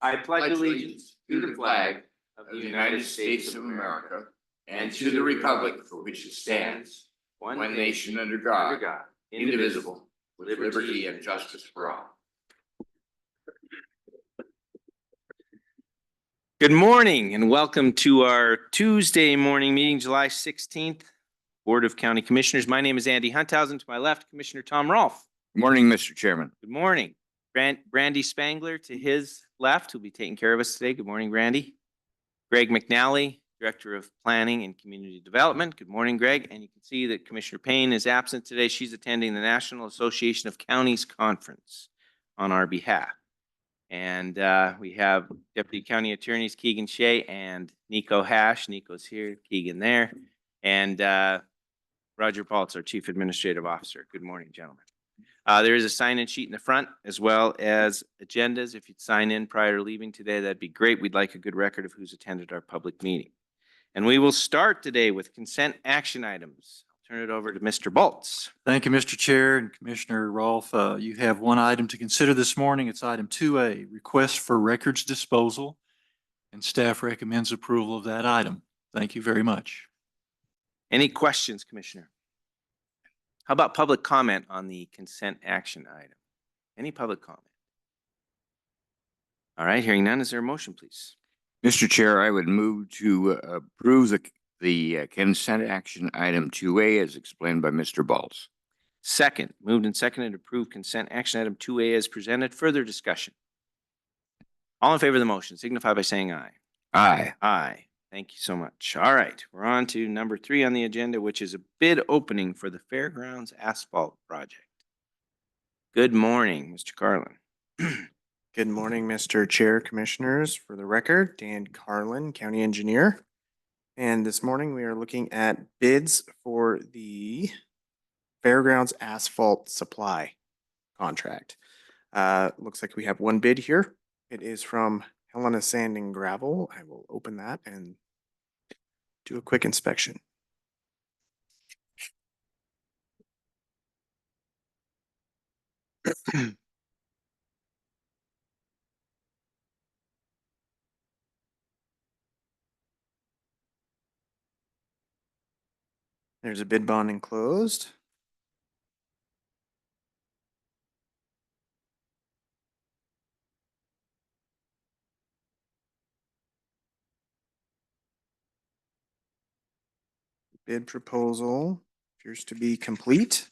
I pledge allegiance to the flag of the United States of America and to the republic for which it stands, one nation under God, indivisible, with liberty and justice for all. Good morning and welcome to our Tuesday morning meeting, July 16th, Board of County Commissioners. My name is Andy Hunthausen. To my left, Commissioner Tom Rolfe. Good morning, Mr. Chairman. Good morning. Brandy Spangler to his left, who'll be taking care of us today. Good morning, Brandy. Greg McNally, Director of Planning and Community Development. Good morning, Greg. And you can see that Commissioner Payne is absent today. She's attending the National Association of Counties Conference on our behalf. And we have Deputy County Attorneys Keegan Shea and Nico Hash. Nico's here, Keegan there. And Roger Paultz, our Chief Administrative Officer. Good morning, gentlemen. There is a sign-in sheet in the front as well as agendas. If you'd sign in prior to leaving today, that'd be great. We'd like a good record of who's attended our public meeting. And we will start today with consent action items. I'll turn it over to Mr. Baltz. Thank you, Mr. Chair and Commissioner Rolfe. You have one item to consider this morning. It's item 2A, request for records disposal, and staff recommends approval of that item. Thank you very much. Any questions, Commissioner? How about public comment on the consent action item? Any public comment? All right, hearing none, is there a motion, please? Mr. Chair, I would move to approve the consent action item 2A as explained by Mr. Baltz. Second, moved and seconded to approve consent action item 2A as presented. Further discussion? All in favor of the motion signify by saying aye. Aye. Aye. Thank you so much. All right, we're on to number 3 on the agenda, which is a bid opening for the Fairgrounds Asphalt project. Good morning, Mr. Karlin. Good morning, Mr. Chair, Commissioners. For the record, Dan Karlin, County Engineer. And this morning we are looking at bids for the Fairgrounds Asphalt Supply contract. Looks like we have one bid here. It is from Helena Sand and Gravel. I will open that and do a quick inspection. There's a bid bond enclosed. Bid proposal appears to be complete.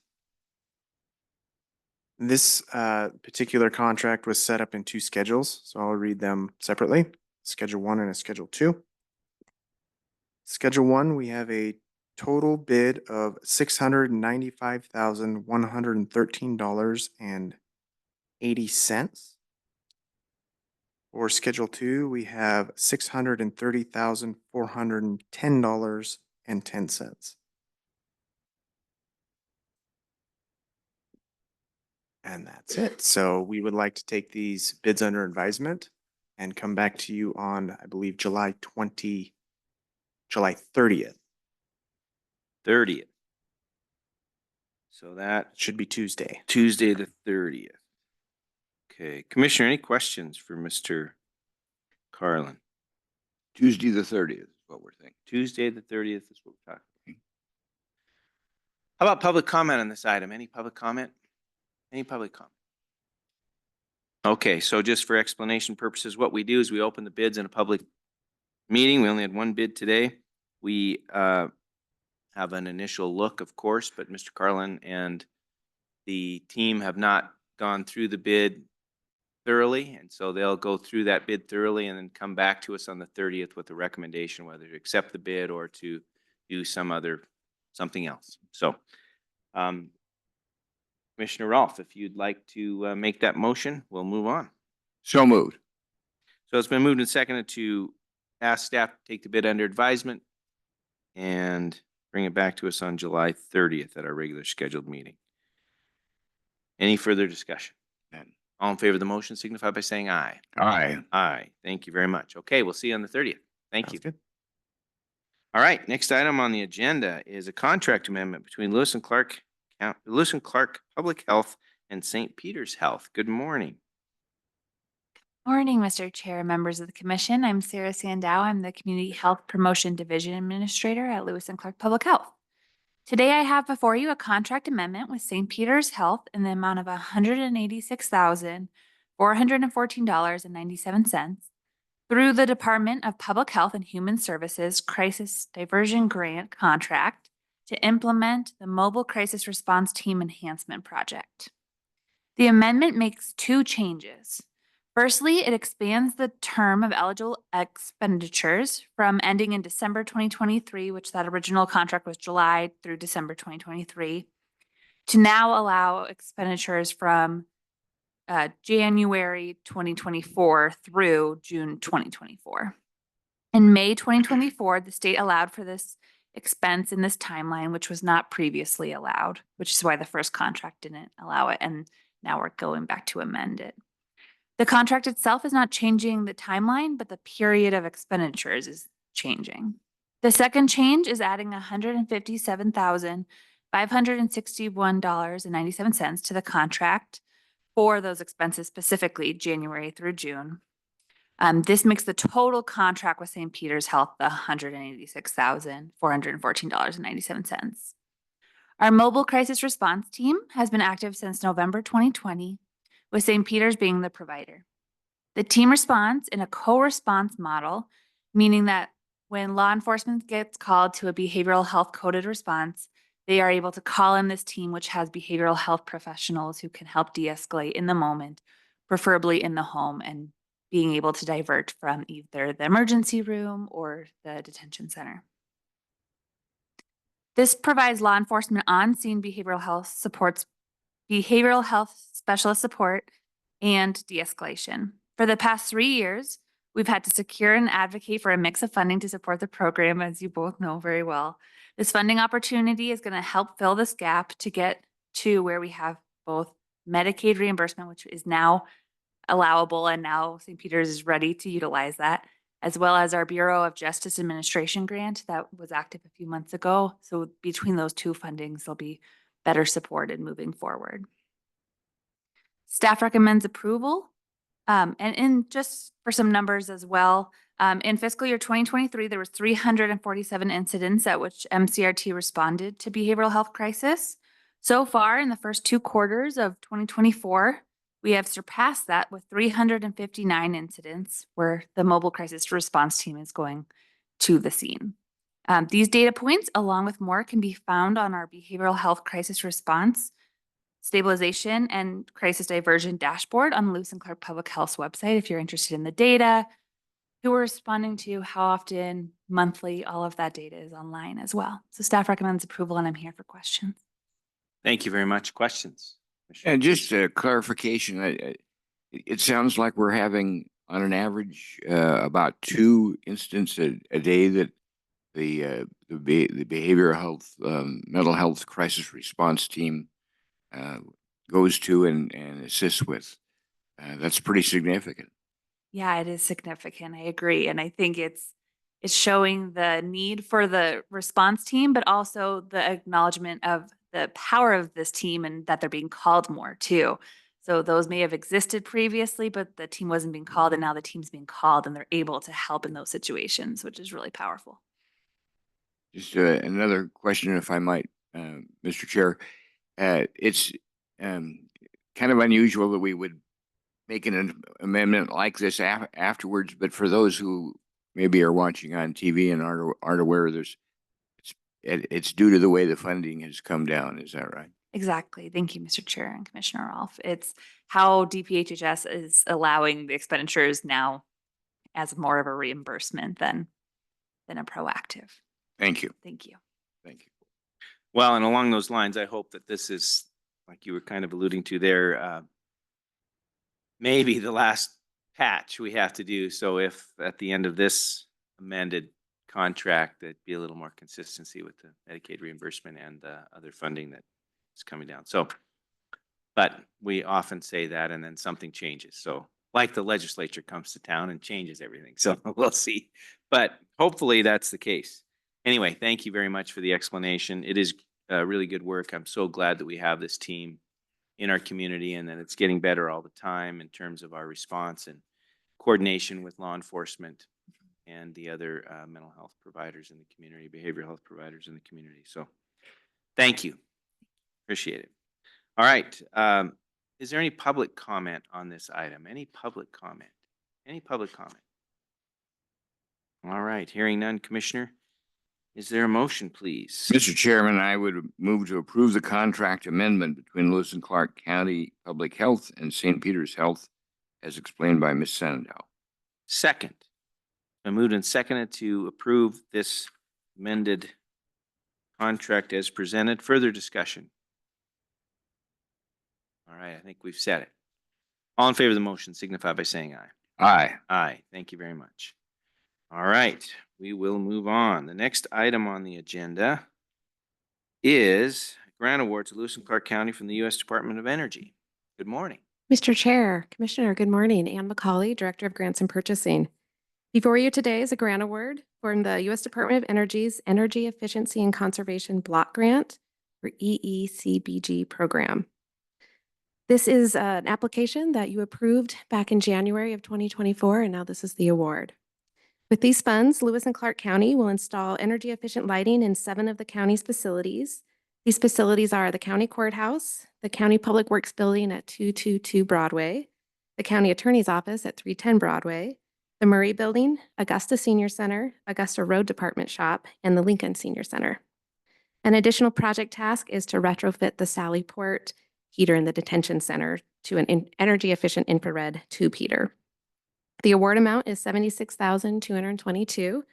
This particular contract was set up in 2 schedules, so I'll read them separately. Schedule 1 and a Schedule 2. Schedule 1, we have a total bid of $695,113.80. For Schedule 2, we have $630,410.10. And that's it. So we would like to take these bids under advisement and come back to you on, I believe, July 30th. 30th. So that Should be Tuesday. Tuesday the 30th. Okay, Commissioner, any questions for Mr. Karlin? Tuesday the 30th is what we're thinking. Tuesday the 30th is what we're talking about. How about public comment on this item? Any public comment? Any public comment? Okay, so just for explanation purposes, what we do is we open the bids in a public meeting. We only had one bid today. We have an initial look, of course, but Mr. Karlin and the team have not gone through the bid thoroughly, and so they'll go through that bid thoroughly and then come back to us on the 30th with a recommendation whether to accept the bid or to do something else. So, Commissioner Rolfe, if you'd like to make that motion, we'll move on. So moved. So it's been moved and seconded to ask staff to take the bid under advisement and bring it back to us on July 30th at our regular scheduled meeting. Any further discussion? None. All in favor of the motion signify by saying aye. Aye. Aye. Thank you very much. Okay, we'll see you on the 30th. Thank you. Sounds good. All right, next item on the agenda is a contract amendment between Lewis and Clark Public Health and St. Peter's Health. Good morning. Morning, Mr. Chair, members of the commission. I'm Sarah Sandau. I'm the Community Health Promotion Division Administrator at Lewis and Clark Public Health. Today, I have before you a contract amendment with St. Peter's Health in the amount of $186,414.97 through the Department of Public Health and Human Services Crisis Diversion Grant contract to implement the Mobile Crisis Response Team Enhancement Project. The amendment makes two changes. Firstly, it expands the term of eligible expenditures from ending in December 2023, which that original contract was July through December 2023, to now allow expenditures from January 2024 through June 2024. In May 2024, the state allowed for this expense in this timeline, which was not previously allowed, which is why the first contract didn't allow it. And now we're going back to amend it. The contract itself is not changing the timeline, but the period of expenditures is changing. The second change is adding $157,561.97 to the contract for those expenses, specifically January through June. This makes the total contract with St. Peter's Health the $186,414.97. Our mobile crisis response team has been active since November 2020, with St. Peter's being the provider. The team responds in a co-response model, meaning that when law enforcement gets called to a behavioral health coded response, they are able to call in this team, which has behavioral health professionals who can help de-escalate in the moment, preferably in the home, and being able to divert from either the emergency room or the detention center. This provides law enforcement on-scene behavioral health specialist support and de-escalation. For the past 3 years, we've had to secure and advocate for a mix of funding to support the program, as you both know very well. This funding opportunity is going to help fill this gap to get to where we have both Medicaid reimbursement, which is now allowable, and now St. Peter's is ready to utilize that, as well as our Bureau of Justice Administration grant that was active a few months ago. So between those two fundings, they'll be better supported moving forward. Staff recommends approval. And just for some numbers as well, in fiscal year 2023, there was 347 incidents at which MCRT responded to behavioral health crisis. So far, in the first 2 quarters of 2024, we have surpassed that with 359 incidents where the mobile crisis response team is going to the scene. These data points, along with more, can be found on our behavioral health crisis response, stabilization, and crisis diversion dashboard on Lewis and Clark Public Health's website. If you're interested in the data, who we're responding to, how often, monthly, all of that data is online as well. So staff recommends approval, and I'm here for questions. Thank you very much. Questions? And just a clarification, it sounds like we're having on an average about 2 incidents a day that the behavioral health, mental health crisis response team goes to and assists with. That's pretty significant. Yeah, it is significant. I agree. And I think it's showing the need for the response team, but also the acknowledgement of the power of this team and that they're being called more too. So those may have existed previously, but the team wasn't being called, and now the team's being called and they're able to help in those situations, which is really powerful. Just another question, if I might, Mr. Chair. It's kind of unusual that we would make an amendment like this afterwards, but for those who maybe are watching on TV and aren't aware, it's due to the way the funding has come down. Is that right? Exactly. Thank you, Mr. Chair and Commissioner Rolfe. It's how DPHHS is allowing the expenditures now as more of a reimbursement than a proactive. Thank you. Thank you. Thank you. Well, and along those lines, I hope that this is, like you were kind of alluding to there, maybe the last patch we have to do. So if at the end of this amended contract, there'd be a little more consistency with the Medicaid reimbursement and the other funding that is coming down. So, but we often say that and then something changes. So like the legislature comes to town and changes everything. So we'll see, but hopefully that's the case. Anyway, thank you very much for the explanation. It is really good work. I'm so glad that we have this team in our community and that it's getting better all the time in terms of our response. And coordination with law enforcement and the other mental health providers in the community, behavioral health providers in the community. So thank you. Appreciate it. All right. Is there any public comment on this item? Any public comment? Any public comment? All right. Hearing none, Commissioner. Is there a motion, please? Mr. Chairman, I would move to approve the contract amendment between Lewis and Clark County Public Health and St. Peter's Health as explained by Ms. Sandau. Second. I moved and seconded to approve this amended contract as presented. Further discussion? All right, I think we've said it. All in favor of the motion signify by saying aye. Aye. Aye. Thank you very much. All right, we will move on. The next item on the agenda is a grant award to Lewis and Clark County from the U.S. Department of Energy. Good morning. Mr. Chair, Commissioner, good morning. Ann McCauley, Director of Grants and Purchasing. Before you today is a grant award from the U.S. Department of Energy's Energy Efficiency and Conservation Block Grant, or EECBG program. This is an application that you approved back in January of 2024, and now this is the award. With these funds, Lewis and Clark County will install energy efficient lighting in 7 of the county's facilities. These facilities are the County Courthouse, the County Public Works Building at 222 Broadway, the County Attorney's Office at 310 Broadway, the Murray Building, Augusta Senior Center, Augusta Road Department Shop, and the Lincoln Senior Center. An additional project task is to retrofit the Sally Port heater in the detention center to an energy efficient infrared tube heater. The award amount is $76,222.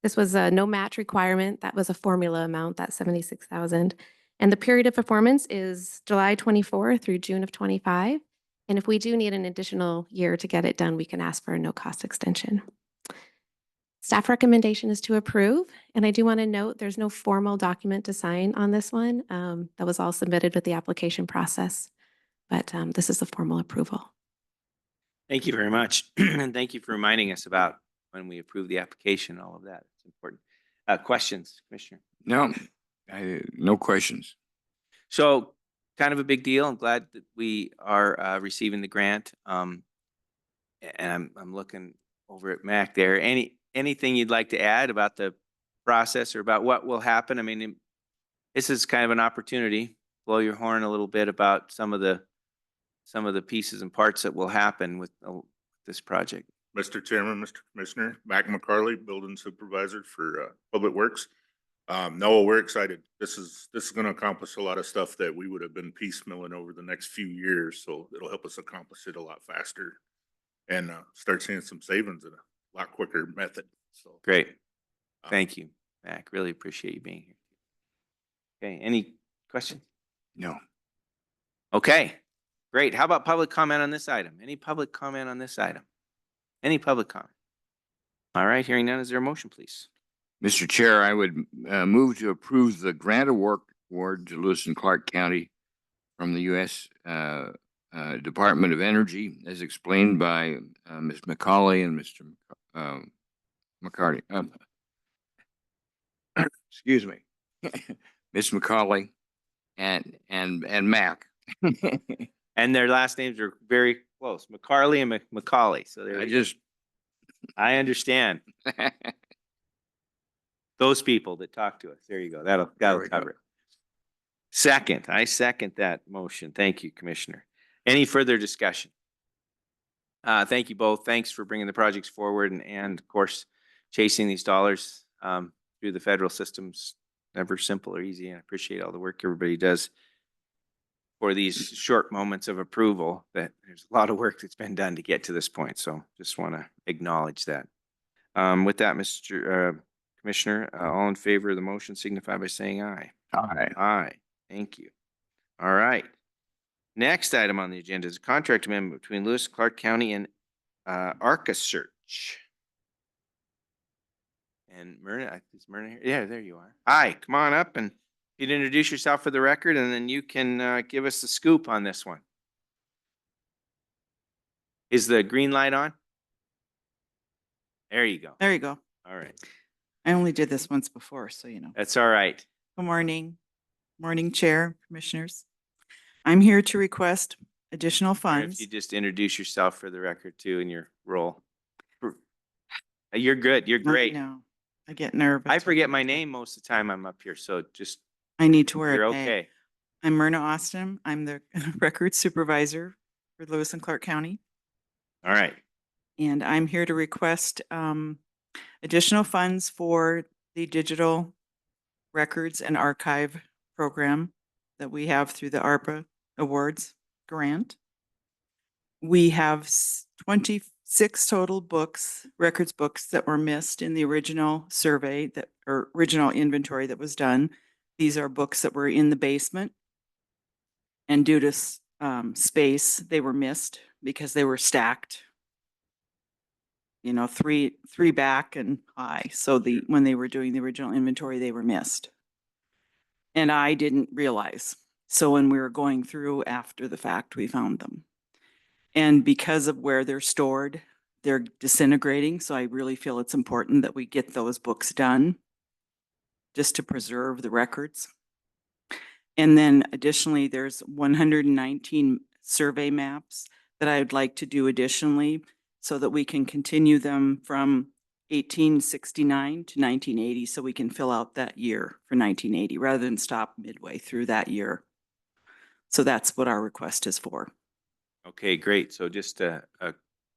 This was a no match requirement. That was a formula amount, that $76,000. And the period of performance is July 24 through June of 25. And if we do need an additional year to get it done, we can ask for a no cost extension. Staff recommendation is to approve. And I do want to note there's no formal document to sign on this one. That was all submitted with the application process. But this is the formal approval. Thank you very much. And thank you for reminding us about when we approve the application, all of that. It's important. Questions, Commissioner? No, no questions. So kind of a big deal. I'm glad that we are receiving the grant. And I'm looking over at Mac there. Anything you'd like to add about the process or about what will happen? I mean, this is kind of an opportunity. Blow your horn a little bit about some of the pieces and parts that will happen with this project. Mr. Chairman, Mr. Commissioner, Mac McCauley, Building Supervisor for Public Works. No, we're excited. This is going to accomplish a lot of stuff that we would have been piecemealing over the next few years. So it'll help us accomplish it a lot faster and start seeing some savings in a lot quicker method. So Great. Thank you, Mac. Really appreciate you being here. Okay, any questions? No. Okay, great. How about public comment on this item? Any public comment on this item? Any public comment? All right, hearing none, is there a motion, please? Mr. Chair, I would move to approve the grant award to Lewis and Clark County from the U.S. Department of Energy as explained by Ms. McCauley and Mr. McCarty. Excuse me. Ms. McCauley and Mac. And their last names are very close, McCarley and McCauley. So I understand those people that talk to us. There you go. That'll cover it. Second, I second that motion. Thank you, Commissioner. Any further discussion? Thank you both. Thanks for bringing the projects forward and of course, chasing these dollars through the federal systems. Never simple or easy. And I appreciate all the work everybody does for these short moments of approval. That there's a lot of work that's been done to get to this point. So just want to acknowledge that. With that, Mr. Commissioner, all in favor of the motion signify by saying aye. Aye. Aye. Thank you. All right. Next item on the agenda is a contract amendment between Lewis, Clark County and ARCA Search. And Myrna, is Myrna here? Yeah, there you are. Hi, come on up and you'd introduce yourself for the record and then you can give us the scoop on this one. Is the green light on? There you go. There you go. All right. I only did this once before, so you know. That's all right. Good morning. Morning, Chair, Commissioners. I'm here to request additional Or funds. if you just introduce yourself for the record too in your role. You're good. You're I great. know. I get nervous. I forget my name most of the time I'm up here, so just, I need to wear you're a tag. okay. I'm Myrna Austin. I'm the records supervisor for Lewis and Clark County. All right. And I'm here to request additional funds for the digital records and archive program that we have through the ARPA Awards grant. We have 26 total books, records books that were missed in the original survey or original inventory that was done. These are books that were in the basement. And due to space, they were missed because they were stacked, you know, three back and high. So when they were doing the original inventory, they were missed. And I didn't realize. So when we were going through after the fact, we found them. And because of where they're stored, they're disintegrating. So I really feel it's important that we get those books done just to preserve the records. And then additionally, there's 119 survey maps that I would like to do additionally so that we can continue them from 1869 to 1980 so we can fill out that year for 1980 rather than stop midway through that year. So that's what our request is for. Okay, great. So just a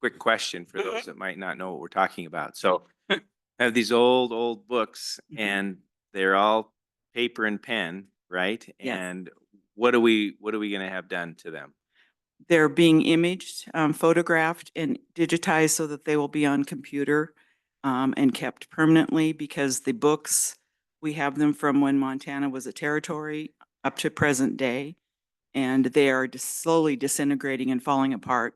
quick question for those that might not know what we're talking about. So I have these old books and they're all paper and pen, right? Yes. And what are we going to have done to them? They're being imaged, photographed and digitized so that they will be on computer and kept permanently because the books, we have them from when Montana was a territory up to present day, and they are slowly disintegrating and falling apart.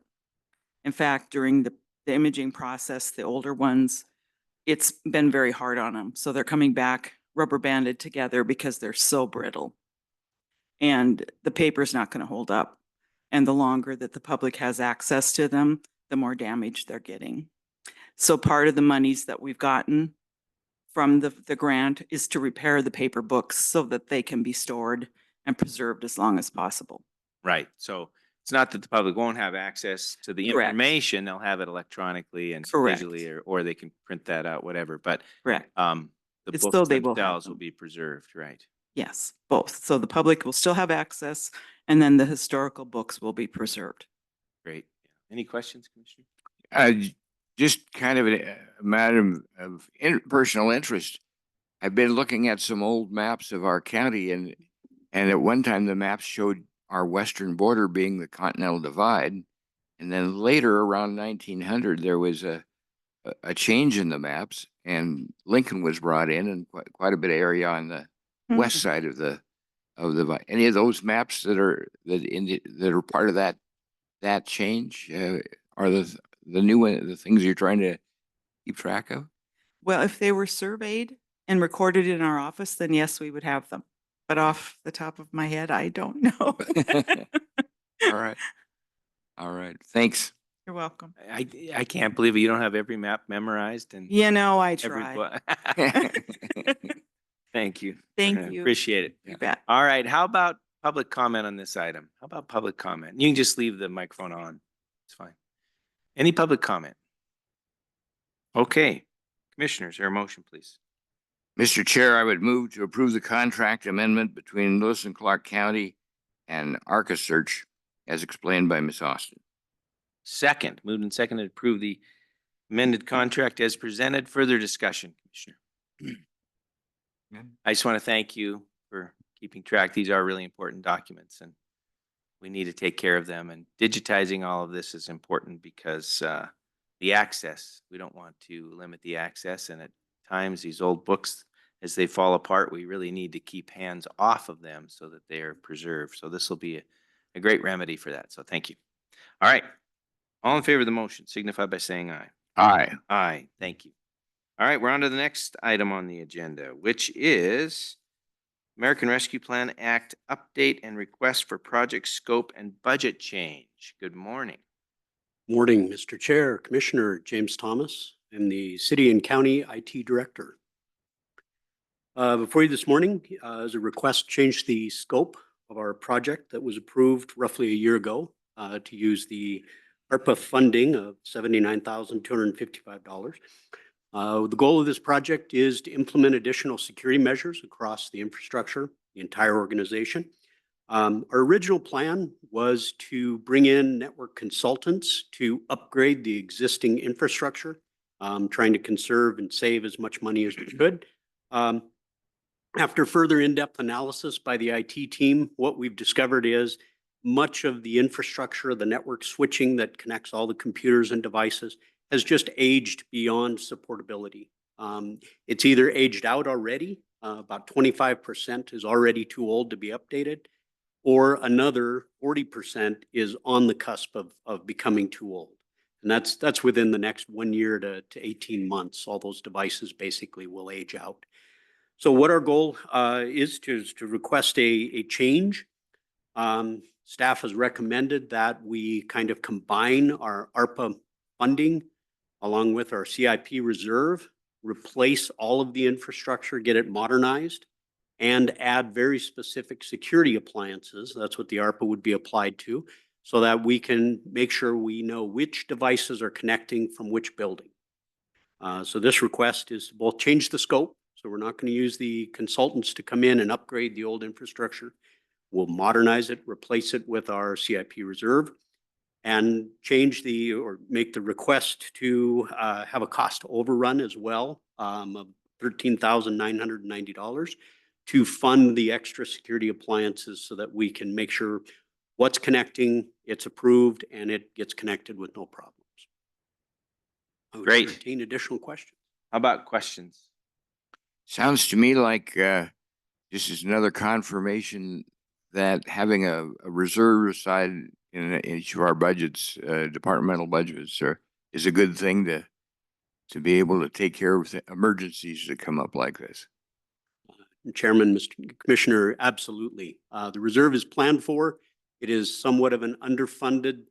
In fact, during the imaging process, the older ones, it's been very hard on them. So they're coming back rubber banded together because they're so brittle. And the paper's not going to hold up. And the longer that the public has access to them, the more damage they're getting. So part of the monies that we've gotten from the grant is to repair the paper books so that they can be stored and preserved as long as possible. Right. So it's not that the public won't have access to the Correct. information. They'll have it electronically and Correct. digitally, or they can print that out, whatever. But Correct. the It's books still they will have themselves will them. be preserved, right? Yes, both. So the public will still have access and then the historical books will be preserved. Great. Any questions, Commissioner? Just kind of a matter of personal interest. I've been looking at some old maps of our county and at one time the maps showed our western border being the Continental Divide. And then later around 1900, there was a change in the maps and Lincoln was brought in and quite a bit of area on the west side of the any of those maps that are part of that change are the new one, the things you're trying to keep track of? Well, if they were surveyed and recorded in our office, then yes, we would have them. But off the top of my head, I don't know. All right. All right. Thanks. You're welcome. I can't believe it. You don't have every map memorized and You know, I every try. book. Thank you. Thank you. Appreciate it. You bet. All right. How about public comment on this item? How about public comment? You can just leave the microphone on. It's fine. Any public comment? Okay. Commissioners, your motion, please. Mr. Chair, I would move to approve the contract amendment between Lewis and Clark County and ArcaSearch as explained by Ms. Austin. Second, moved and seconded to approve the amended contract as presented. Further discussion, Commissioner. I just want to thank you for keeping track. These are really important documents and we need to take care of them, and digitizing all of this is important because the access, we don't want to limit the access, and at times these old books, as they fall apart, we really need to keep hands off of them so that they are preserved. So this will be a great remedy for that. So thank you. All right. All in favor of the motion signify by saying aye. Aye. Aye. Thank you. All right, we're on to the next item on the agenda, which is American Rescue Plan Act update and request for project scope and budget change. Good morning. Morning, Mr. Chair, Commissioner James Thomas. I'm the City and County IT Director. Before you this morning is a request to change the scope of our project that was approved roughly a year ago to use the ARPA funding of $79,255. The goal of this project is to implement additional security measures across the infrastructure, the entire organization. Our original plan was to bring in network consultants to upgrade the existing infrastructure, trying to conserve and save as much money as we could. After further in-depth analysis by the IT team, what we've discovered is much of the infrastructure, the network switching that connects all the computers and devices has just aged beyond supportability. It's either aged out already, about 25% is already too old to be updated, or another 40% is on the cusp of becoming too old. And that's within the next 1 year to 18 months. All those devices basically will age out. So what our goal is to request a change. Staff has recommended that we kind of combine our ARPA funding along with our CIP reserve, replace all of the infrastructure, get it modernized, and add very specific security appliances. That's what the ARPA would be applied to, so that we can make sure we know which devices are connecting from which building. So this request is to both change the scope. So we're not going to use the consultants to come in and upgrade the old infrastructure. We'll modernize it, replace it with our CIP reserve, and change or make the request to have a cost overrun as well of $13,990 to fund the extra security appliances so that we can make sure what's connecting, it's approved, and it gets connected with no problems. I would Great. entertain additional questions. How about questions? Sounds to me like this is another confirmation that having a reserve aside in each of our budgets, departmental budgets, is a good thing to be able to take care of emergencies that come up like this. Chairman, Mr. Commissioner, absolutely. The reserve is planned for. It is somewhat of an underfunded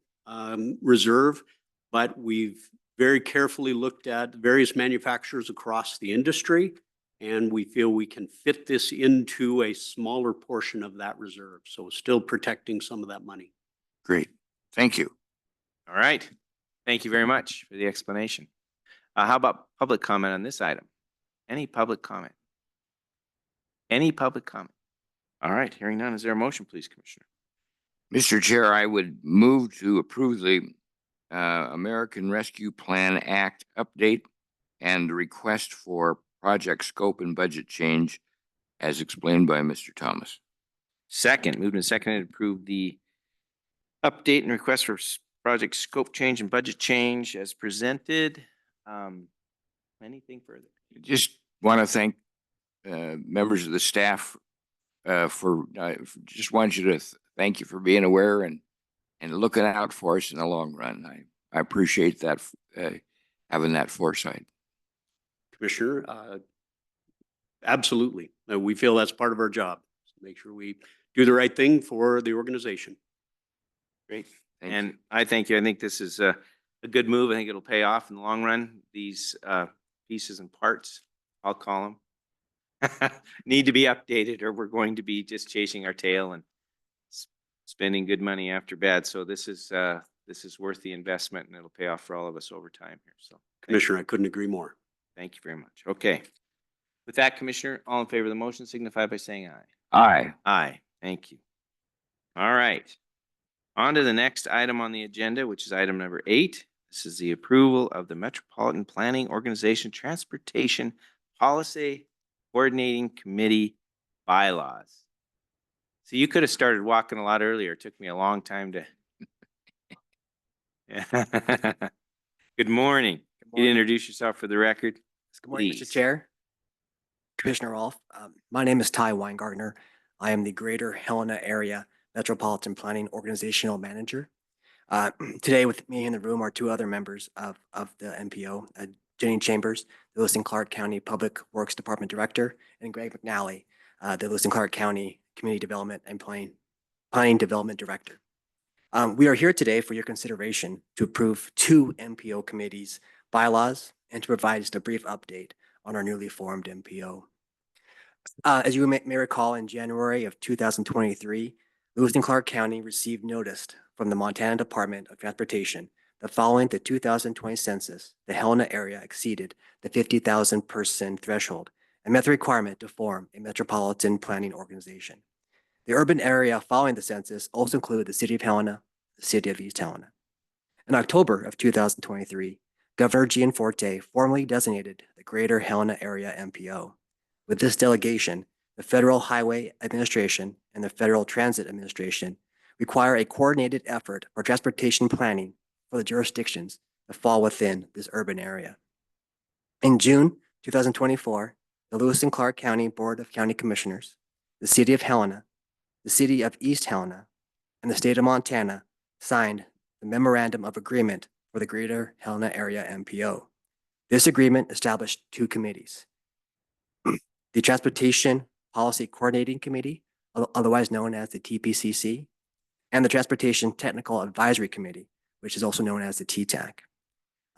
reserve, but we've very carefully looked at various manufacturers across the industry, and we feel we can fit this into a smaller portion of that reserve. So still protecting some of that money. Great. Thank you. All right. Thank you very much for the explanation. How about public comment on this item? Any public comment? Any public comment? All right, hearing none. Is there a motion, please, Commissioner? Mr. Chair, I would move to approve the American Rescue Plan Act update and the request for project scope and budget change as explained by Mr. Thomas. Second, moved and seconded to approve the update and request for project scope change and budget change as presented. Anything further? Just want to thank members of the staff just want you to thank you for being aware and looking out for us in the long run. I appreciate that, having that foresight. Commissioner, absolutely. We feel that's part of our job. So make sure we do the right thing for the organization. Great. Thank And you. I thank you. I think this is a good move. I think it'll pay off in the long run. These pieces and parts, I'll call them, need to be updated or we're going to be just chasing our tail and spending good money after bad. So this is worth the investment and it'll pay off for all of us over time here. So Commissioner, I couldn't agree more. thank you very much. Okay. With that, Commissioner, all in favor of the motion signify by saying aye. Aye. Aye. Thank you. All right. On to the next item on the agenda, which is item number 8. This is the approval of the Metropolitan Planning Organization Transportation Policy Coordinating Committee bylaws. So you could have started walking a lot earlier. It took me a long time to. Good morning. You introduce yourself for the record. Good morning, Please. Mr. Chair, Commissioner Rolfe. My name is Ty Weingartner. I am the Greater Helena Area Metropolitan Planning Organizational Manager. Today with me in the room are 2 other members of the MPO, Jenny Chambers, the Lewis and Clark County Public Works Department Director, and Greg McCauley, the Lewis and Clark County Community Development and Planning Development Director. We are here today for your consideration to approve 2 MPO committees' bylaws and to provide just a brief update on our newly formed MPO. As you may recall, in January of 2023, Lewis and Clark County received notice from the Montana Department of Transportation that following the 2020 census, the Helena area exceeded the 50,000 person threshold and met the requirement to form a metropolitan planning organization. The urban area following the census also included the city of Helena, the city of East Helena. In October of 2023, Governor Gianforte formally designated the Greater Helena Area MPO. With this delegation, the Federal Highway Administration and the Federal Transit Administration require a coordinated effort for transportation planning for the jurisdictions that fall within this urban area. In June 2024, the Lewis and Clark County Board of County Commissioners, the City of Helena, the City of East Helena, and the State of Montana signed the Memorandum of Agreement for the Greater Helena Area MPO. This agreement established two committees. The Transportation Policy Coordinating Committee, otherwise known as the TPCC, and the Transportation Technical Advisory Committee, which is also known as the TTAC.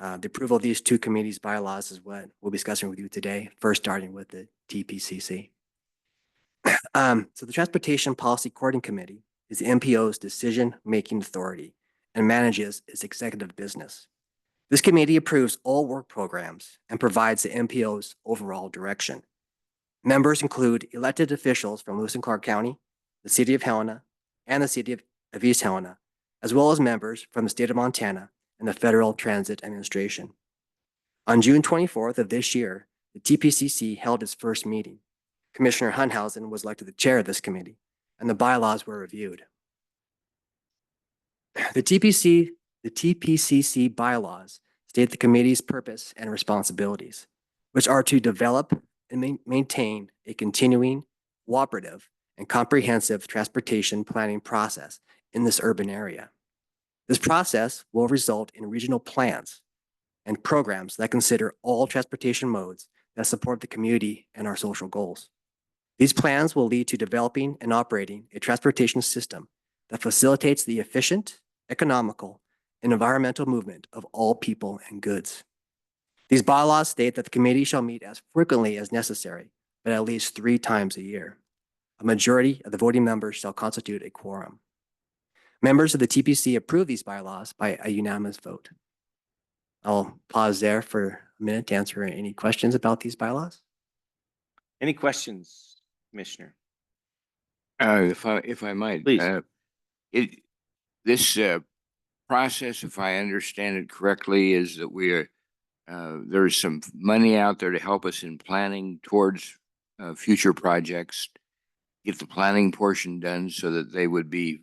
The approval of these two committees' bylaws is what we'll be discussing with you today, first starting with the TPCC. So the Transportation Policy Coordinating Committee is the MPO's decision-making authority and manages its executive business. This committee approves all work programs and provides the MPO's overall direction. Members include elected officials from Lewis and Clark County, the City of Helena, and the City of East Helena, as well as members from the State of Montana and the Federal Transit Administration. On June 24th of this year, the TPCC held its first meeting. Commissioner Hunhausen was elected the chair of this committee, and the bylaws were reviewed. The TPCC bylaws state the committee's purpose and responsibilities, which are to develop and maintain a continuing, cooperative, and comprehensive transportation planning process in this urban area. This process will result in regional plans and programs that consider all transportation modes that support the community and our social goals. These plans will lead to developing and operating a transportation system that facilitates the efficient, economical, and environmental movement of all people and goods. These bylaws state that the committee shall meet as frequently as necessary, but at least 3 times a year. A majority of the voting members shall constitute a quorum. Members of the TPC approve these bylaws by a unanimous vote. I'll pause there for a minute to answer any questions about these bylaws. Any questions, Commissioner? If I might, Please. This process, if I understand it correctly, is that there's some money out there to help us in planning towards future projects, get the planning portion done so that they would be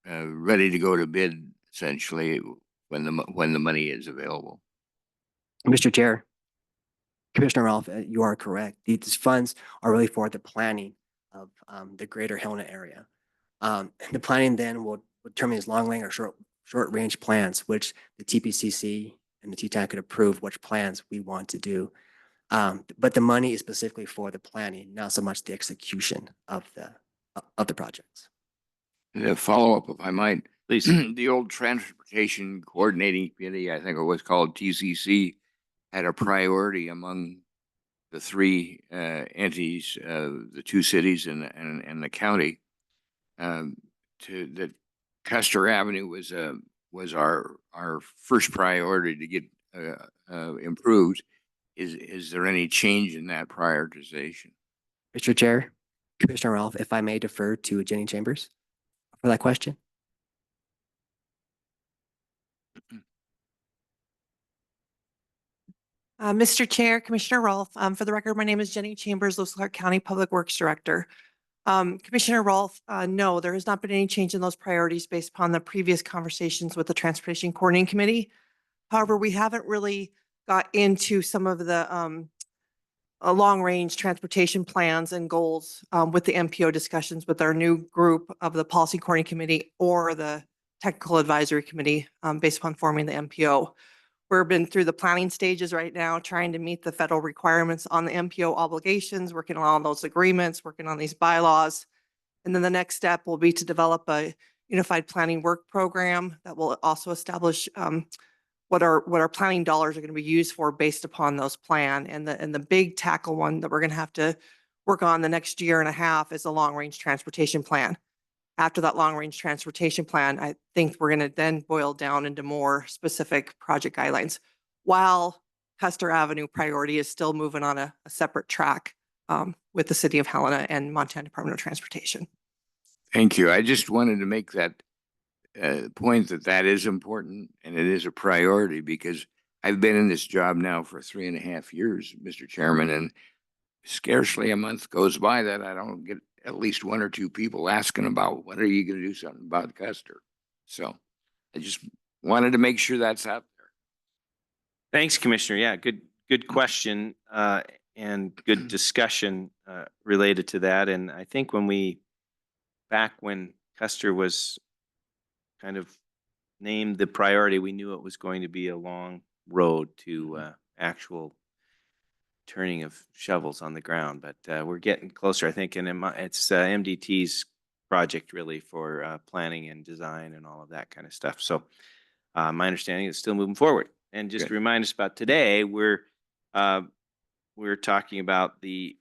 ready to go to bid essentially when the money is available. Mr. Chair, Commissioner Rolfe, you are correct. These funds are really for the planning of the Greater Helena area. The planning then will determine these long range or short range plans, which the TPCC and the TTAC could approve which plans we want to do. But the money is specifically for the planning, not so much the execution of the projects. The follow-up, if I might, Please. The old Transportation Coordinating Committee, I think it was called TCC, had a priority among the 3 entities, the 2 cities and the county, that Custer Avenue was our first priority to get improved. Is there any change in that prioritization? Mr. Chair, Commissioner Rolfe, if I may defer to Jenny Chambers for that question. Mr. Chair, Commissioner Rolfe, for the record, my name is Jenny Chambers, Lewis and Clark County Public Works Director. Commissioner Rolfe, no, there has not been any change in those priorities based upon the previous conversations with the Transportation Coordinating Committee. However, we haven't really got into some of the long-range transportation plans and goals with the MPO discussions with our new group of the Policy Coordinating Committee or the Technical Advisory Committee based upon forming the MPO. We've been through the planning stages right now, trying to meet the federal requirements on the MPO obligations, working on all those agreements, working on these bylaws. And then the next step will be to develop a unified planning work program that will also establish what our planning dollars are going to be used for based upon those plan. And the big tackle one that we're going to have to work on the next year and a half is a long range transportation plan. after that long-range transportation plan, I think we're going to then boil down into more specific project guidelines, while Custer Avenue priority is still moving on a separate track with the city of Helena and Montana Department of Transportation. Thank you. I just wanted to make that point that that is important and it is a priority because I've been in this job now for 3.5 years, Mr. Chairman, and scarcely a month goes by that I don't get at least 1 or 2 people asking about when are you going to do something about Custer. So I just wanted to make sure that's out there. Thanks, Commissioner. Yeah, good question and good discussion related to that. And I think back when Custer was kind of named the priority, we knew it was going to be a long road to actual turning of shovels on the ground. But we're getting closer, I think, and it's MDT's project really for planning and design and all of that kind of stuff. So my understanding is still moving forward. And just to remind us about today, we're talking about these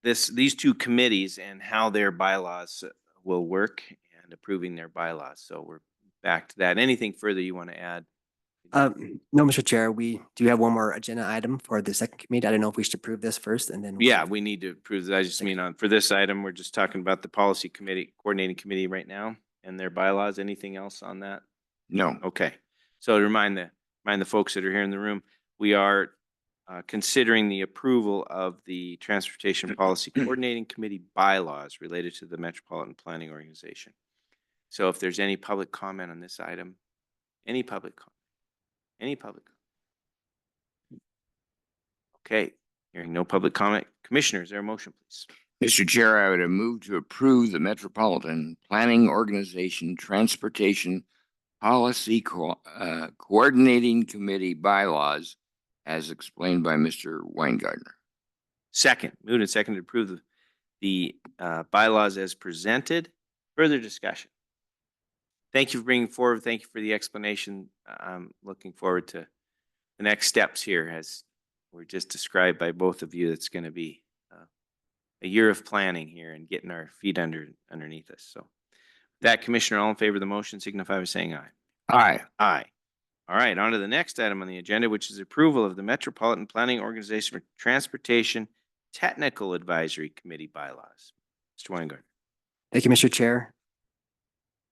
2 committees and how their bylaws will work and approving their bylaws. So we're back to that. Anything further you want to add? No, Mr. Chair, we do have one more agenda item for the second committee. I don't know if we should approve this first and then. Yeah, we need to approve that. I just mean for this item, we're just talking about the policy committee, coordinating committee right now and their bylaws. Anything else on that? No. Okay. So to remind the folks that are here in the room, we are considering the approval of the Transportation Policy Coordinating Committee bylaws related to the Metropolitan Planning Organization. So if there's any public comment on this item, any public comment? Okay, hearing no public comment. Commissioner, is there a motion, please? Mr. Chair, I would have moved to approve the Metropolitan Planning Organization Transportation Policy Coordinating Committee bylaws as explained by Mr. Weingartner. Second, moved and seconded to approve the bylaws as presented. Further discussion? Thank you for bringing forward. Thank you for the explanation. I'm looking forward to the next steps here as were just described by both of you. It's going to be a year of planning here and getting our feet underneath us. So that, Commissioner, all in favor of the motion signify by saying aye. Aye. Aye. All right, on to the next item on the agenda, which is approval of the Metropolitan Planning Organization for Transportation Technical Advisory Committee bylaws. Mr. Weingartner. Thank you, Mr. Chair.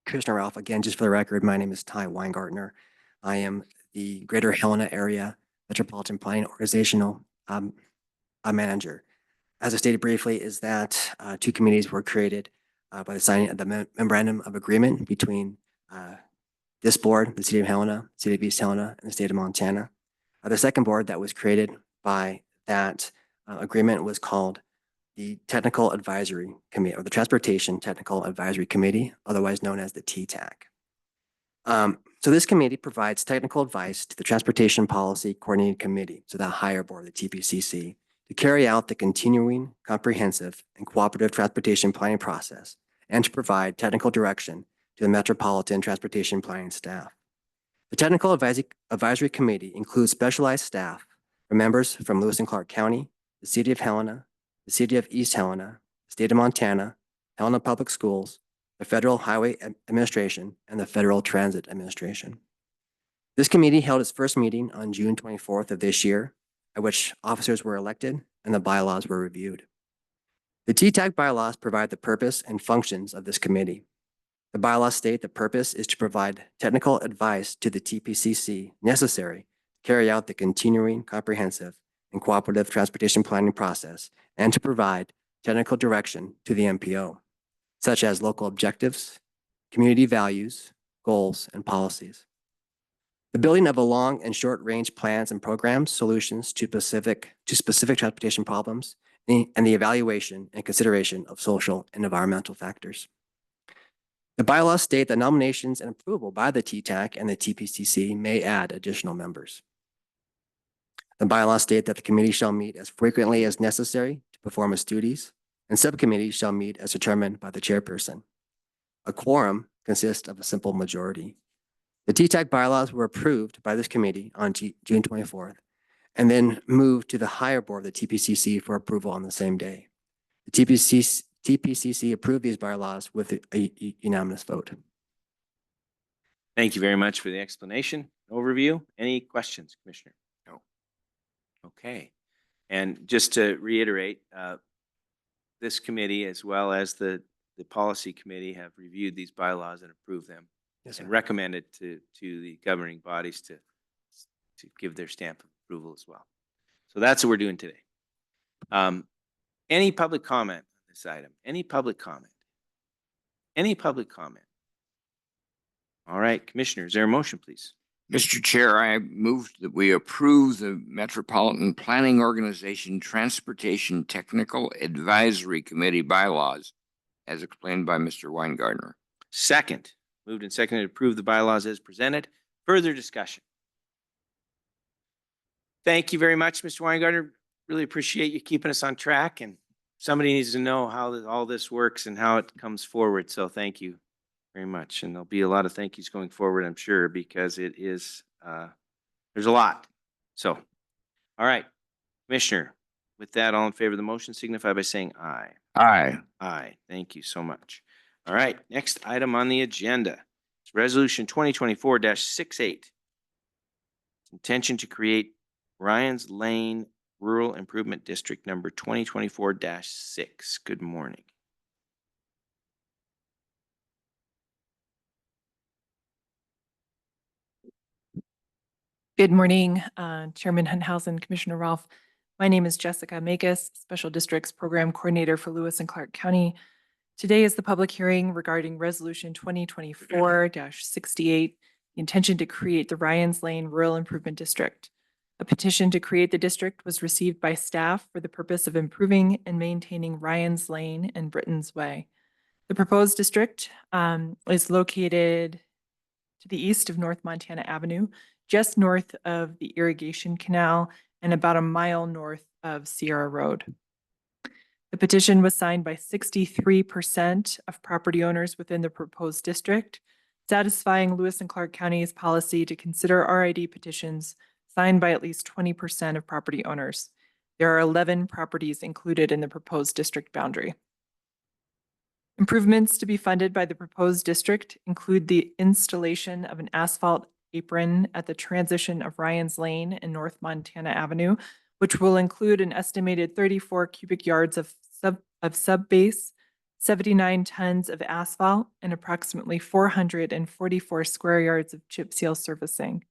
Commissioner Ralph, again, just for the record, my name is Ty Weingartner. I am the Greater Helena Area Metropolitan Planning Organizational Manager. As I stated briefly, is that 2 committees were created by the signing of the memorandum of agreement between this board, the City of Helena, City of East Helena, and the State of Montana. The second board that was created by that agreement was called the Technical Advisory Committee, or the Transportation Technical Advisory Committee, otherwise known as the TTAC. So this committee provides technical advice to the Transportation Policy Coordinating Committee, so that higher board, the TPCC, to carry out the continuing, comprehensive, and cooperative transportation planning process, and to provide technical direction to the Metropolitan Transportation Planning staff. The Technical Advisory Committee includes specialized staff from members from Lewis and Clark County, the City of Helena, the City of East Helena, State of Montana, Helena Public Schools, the Federal Highway Administration, and the Federal Transit Administration. This committee held its first meeting on June 24th of this year, at which officers were elected and the bylaws were reviewed. The TTAC bylaws provide the purpose and functions of this committee. The bylaws state the purpose is to provide technical advice to the TPCC necessary to carry out the continuing, comprehensive, and cooperative transportation planning process, and to provide technical direction to the MPO, such as local objectives, community values, goals, and policies. The building of a long and short range plans and programs, solutions to specific transportation problems, and the evaluation and consideration of social and environmental factors. The bylaws state that nominations and approval by the TTAC and the TPCC may add additional members. The bylaws state that the committee shall meet as frequently as necessary to perform its duties, and subcommittees shall meet as determined by the chairperson. A quorum consists of a simple majority. The TTAC bylaws were approved by this committee on June 24th, and then moved to the higher board of the TPCC for approval on the same day. The TPCC approve these bylaws with a unanimous vote. Thank you very much for the explanation, overview. Any questions, Commissioner? No. Okay. And just to reiterate, this committee as well as the policy committee have reviewed these bylaws and approved them Yes, and sir. recommended to the governing bodies to give their stamp of approval as well. So that's what we're doing today. Any public comment on this item? Any public comment? Any public comment? All right, Commissioner, is there a motion, please? Mr. Chair, I move that we approve the Metropolitan Planning Organization Transportation Technical Advisory Committee bylaws as explained by Mr. Weingartner. Second, moved and seconded to approve the bylaws as presented. Further discussion? Thank you very much, Mr. Weingartner. Really appreciate you keeping us on track, and somebody needs to know how all this works and how it comes forward. So thank you very much. And there'll be a lot of thank yous going forward, I'm sure, because it is, there's a lot. So, all right, Commissioner, with that, all in favor of the motion signify by saying aye. Aye. Aye. Thank you so much. All right, next item on the agenda is Resolution 2024-68. Intention to create Ryan's Lane Rural Improvement District number 2024-6. Good morning. Good morning, Chairman Hunthausen, Commissioner Rolfe. My name is Jessica Makis, Special Districts Program Coordinator for Lewis and Clark County. Today is the public hearing regarding Resolution 2024-68, the intention to create the Ryan's Lane Rural Improvement District. A petition to create the district was received by staff for the purpose of improving and maintaining Ryan's Lane and Britton's Way. The proposed district is located to the east of North Montana Avenue, just north of the irrigation canal and about a mile north of Sierra Road. The petition was signed by 63% of property owners within the proposed district, satisfying Lewis and Clark County's policy to consider RID petitions signed by at least 20% of property owners. There are 11 properties included in the proposed district boundary. Improvements to be funded by the proposed district include the installation of an asphalt apron at the transition of Ryan's Lane and North Montana Avenue, which will include an estimated 34 cubic yards of sub-base, 79 tons of asphalt, and approximately 444 square yards of chip seal surfacing.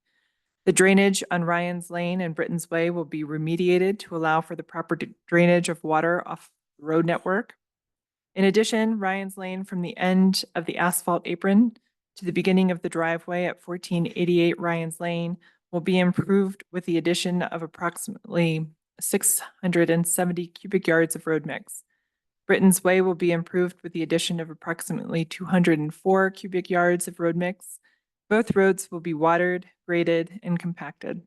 The drainage on Ryan's Lane and Britton's Way will be remediated to allow for the proper drainage of water off the road network. In addition, Ryan's Lane from the end of the asphalt apron to the beginning of the driveway at 1488 Ryan's Lane will be improved with the addition of approximately 670 cubic yards of road mix. Britton's Way will be improved with the addition of approximately 204 cubic yards of road mix. Both roads will be watered, graded, and compacted.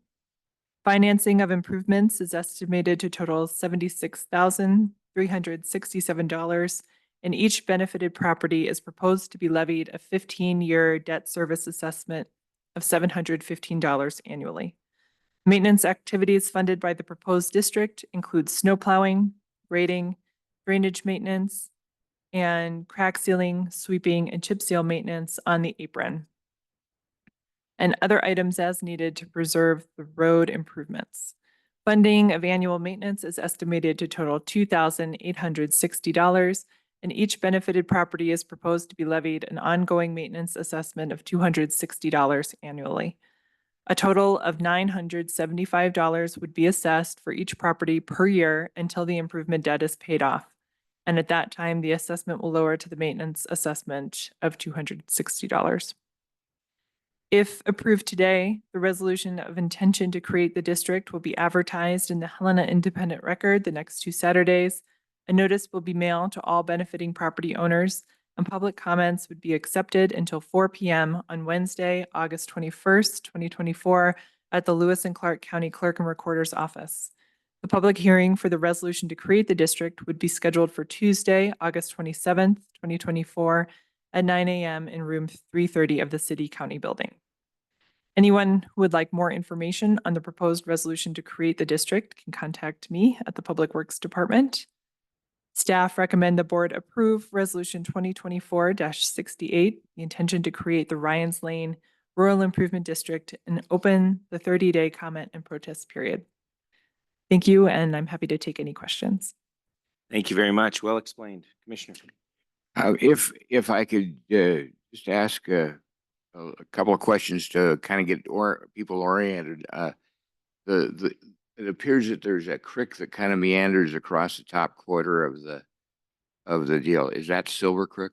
Financing of improvements is estimated to total $76,367, and each benefited property is proposed to be levied a 15-year debt service assessment of $715 annually. Maintenance activities funded by the proposed district include snow plowing, grading, drainage maintenance, and crack sealing, sweeping, and chip seal maintenance on the apron, and other items as needed to preserve the road improvements. Funding of annual maintenance is estimated to total $2,860, and each benefited property is proposed to be levied an ongoing maintenance assessment of $260 annually. A total of $975 would be assessed for each property per year until the improvement debt is paid off. And at that time, the assessment will lower to the maintenance assessment of $260. If approved today, the resolution of intention to create the district will be advertised in the Helena Independent Record the next 2 Saturdays. A notice will be mailed to all benefiting property owners, and public comments would be accepted until 4 p.m. on Wednesday, August 21st, 2024, at the Lewis and Clark County Clerk and Recorder's Office. The public hearing for the resolution to create the district would be scheduled for Tuesday, August 27th, 2024, at 9 a.m. in room 330 of the City County Building. Anyone who would like more information on the proposed resolution to create the district can contact me at the Public Works Department. Staff recommend the board approve Resolution 2024-68, the intention to create the Ryan's Lane Rural Improvement District and open the 30-day comment and protest period. Thank you, and I'm happy to take any questions. Thank you very much. Well explained. Commissioner. If I could just ask a couple of questions to kind of get people oriented. It appears that there's a creek that kind of meanders across the top quarter of the deal. Is that Silver Creek?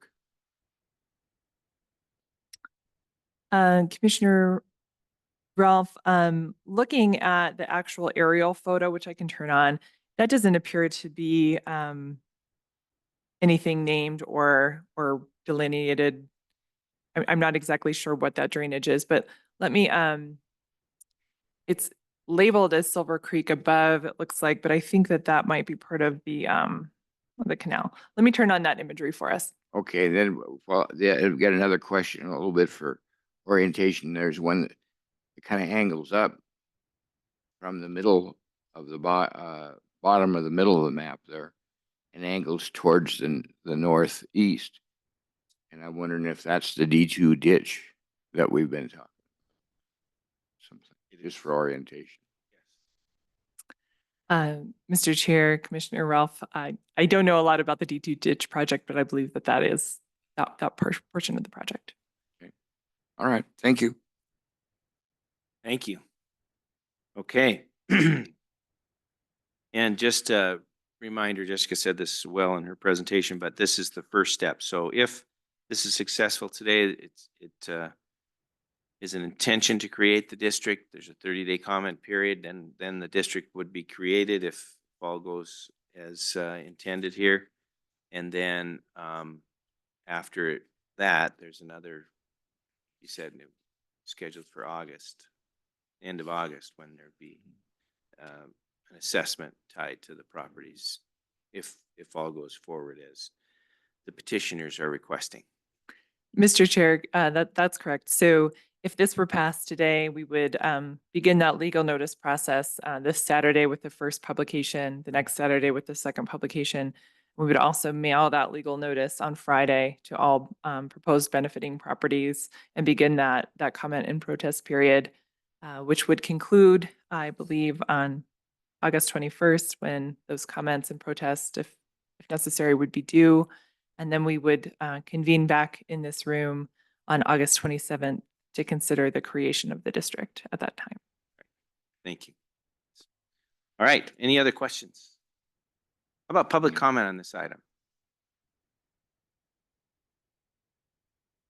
Commissioner Ralph, looking at the actual aerial photo, which I can turn on, that doesn't appear to be anything named or delineated. I'm not exactly sure what that drainage is, but let me, it's labeled as Silver Creek above, it looks like, but I think that might be part of the canal. Let me turn on that imagery for us. Okay, then, well, yeah, I've got another question, a little bit for orientation. There's one that kind of angles up from the middle of the bottom of the middle of the map there and angles towards the northeast. And I'm wondering if that's the D2 ditch that we've been talking. Just for orientation. Mr. Chair, Commissioner Ralph, I don't know a lot about the D2 ditch project, but I believe that is that portion of the project. Okay. All right. Thank you. Thank you. Okay. And just a reminder, Jessica said this well in her presentation, but this is the first step. So if this is successful today, it is an intention to create the district. There's a 30-day comment period, and then the district would be created if all goes as intended here. And then after that, there's another, you said, scheduled for August, end of August, when there'd be an assessment tied to the properties if all goes forward as the petitioners are requesting. Mr. Chair, that's correct. So if this were passed today, we would begin that legal notice process this Saturday with the first publication, the next Saturday with the second publication. We would also mail that legal notice on Friday to all proposed benefiting properties and begin that comment and protest period, which would conclude, I believe, on August 21st, when those comments and protests, if necessary, would be due. And then we would convene back in this room on August 27th to consider the creation of the district at that time. Thank you. All right. Any other questions? How about public comment on this item?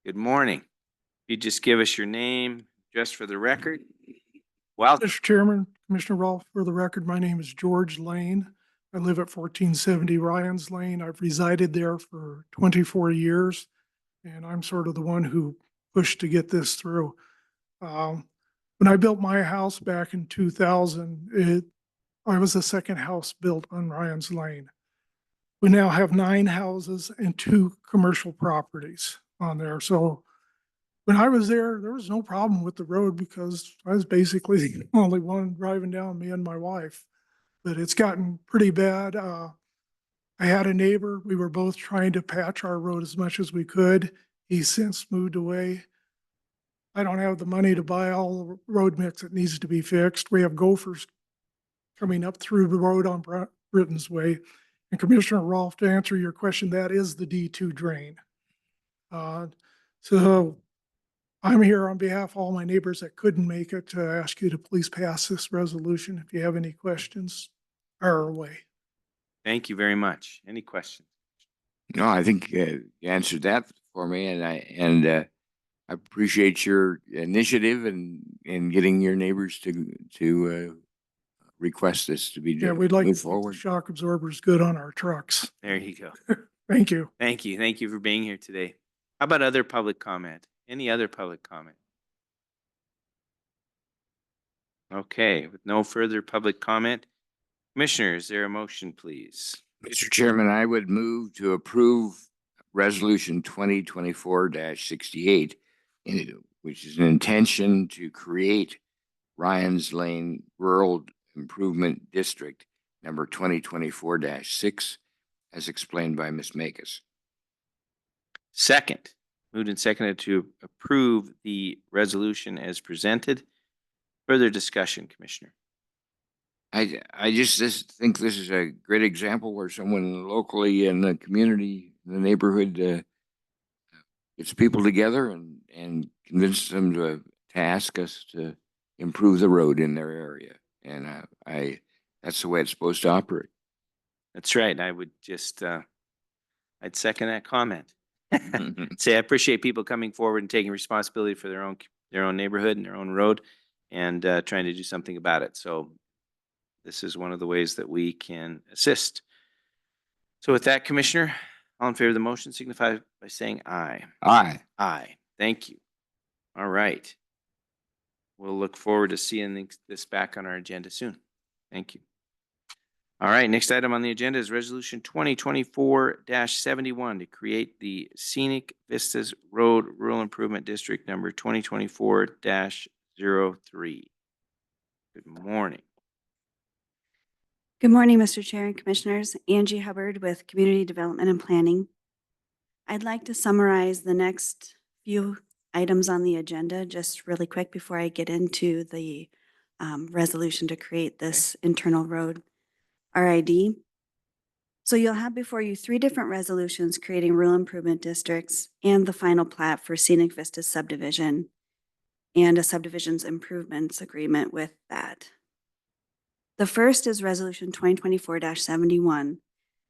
Good morning. If you just give us your name, just for the record. Well, Mr. Chairman, Commissioner Rolfe, for the record, my name is George Lane. I live at 1470 Ryan's Lane. I've resided there for 24 years, and I'm sort of the one who pushed to get this through. When I built my house back in 2000, I was the second house built on Ryan's Lane. We now have 9 houses and 2 commercial properties on there. So when I was there was no problem with the road because I was basically the only one driving down, me and my wife. But it's gotten pretty bad. I had a neighbor. We were both trying to patch our road as much as we could. He's since moved away. I don't have the money to buy all the road mix that needs to be fixed. We have gophers coming up through the road on Britain's Way. And Commissioner Rolfe, to answer your question, that is the D2 drain. So I'm here on behalf of all my neighbors that couldn't make it to ask you to please pass this resolution. If you have any questions, fire away. thank you very much. Any questions? No, I think you answered that for me, and I appreciate your initiative and getting your neighbors to request this to be Yeah, we'd like to move put the forward. shock absorbers good on our trucks. There you go. Thank you. Thank you. Thank you for being here today. How about other public comment? Any other public comment? Okay, with no further public comment, Commissioner, is there a motion, please? Mr. Chairman, I would move to approve Resolution 2024-68, which is an intention to create Ryan's Lane Rural Improvement District number 2024-6 as explained by Ms. Makis. Second, moved and seconded to approve the resolution as presented. Further discussion, Commissioner. I just think this is a great example where someone locally in the community, in the neighborhood, gets people together and convinces them to ask us to improve the road in their area. And that's the way it's supposed to operate. That's right. I would just, I'd second that comment. Say, I appreciate people coming forward and taking responsibility for their own neighborhood and their own road and trying to do something about it. So this is one of the ways that we can assist. So with that, Commissioner, all in favor of the motion signify by saying aye. Aye. Aye. Thank you. All right. We'll look forward to seeing this back on our agenda soon. Thank you. All right, next item on the agenda is Resolution 2024-71 to create the Scenic Vistas Road Rural Improvement District number 2024-03. Good morning. Good morning, Mr. Chair and Commissioners. Angie Hubbard with Community Development and Planning. I'd like to summarize the next few items on the agenda just really quick before I get into the resolution to create this internal road RID. So you'll have before you 3 different resolutions creating rural improvement districts and the final plat for Scenic Vistas subdivision and a subdivisions improvements agreement with that. The first is Resolution 2024-71